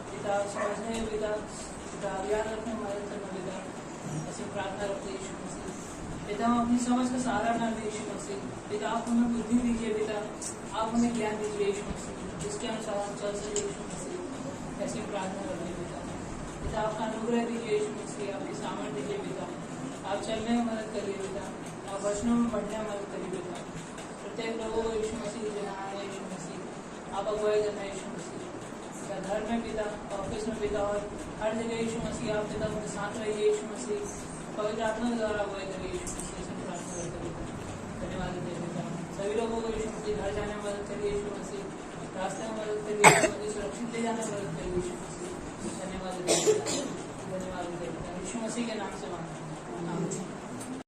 Speaker 2: पिता समझने पिता याद रखने में मदद करना पिता, ऐसी प्रार्थना रखते यीशु मसीह। पिता हम अपनी समझ का सहारा ना ले यीशु मसीह। पिता आप हमें बुद्धि दीजिए पिता, आप हमें ज्ञान दीजिए यीशु मसीह, जिसके अनुसार हम चल सके यीशु मसीह। ऐसी प्रार्थना करते पिता। पिता आपका अनुग्रह दीजिए यीशु मसीह, आपकी सामर्थ्य दीजिए पिता, आप चलने में मदद करिए पिता, आप वचनों में बढ़ने में मदद करिए पिता। प्रत्येक लोगों को यीशु मसीह जनाना है यीशु मसीह, आप अगुवाई करना यीशु मसीह। घर में पिता, ऑफिस में पिता, और हर जगह यीशु मसीह आप पिता उनके साथ रहिए यीशु मसीह। पवित्र आत्मा के द्वारा अगुवाई करिए यीशु मसीह। ऐसी प्रार्थना करते पिता, धन्यवाद देते पिता। सभी लोगों को यीशु मसीह घर जाने में मदद करिए यीशु मसीह, रास्ते में मदद करिए यीशु मसीह, सुरक्षित ले जाने में मदद करिए यीशु मसीह।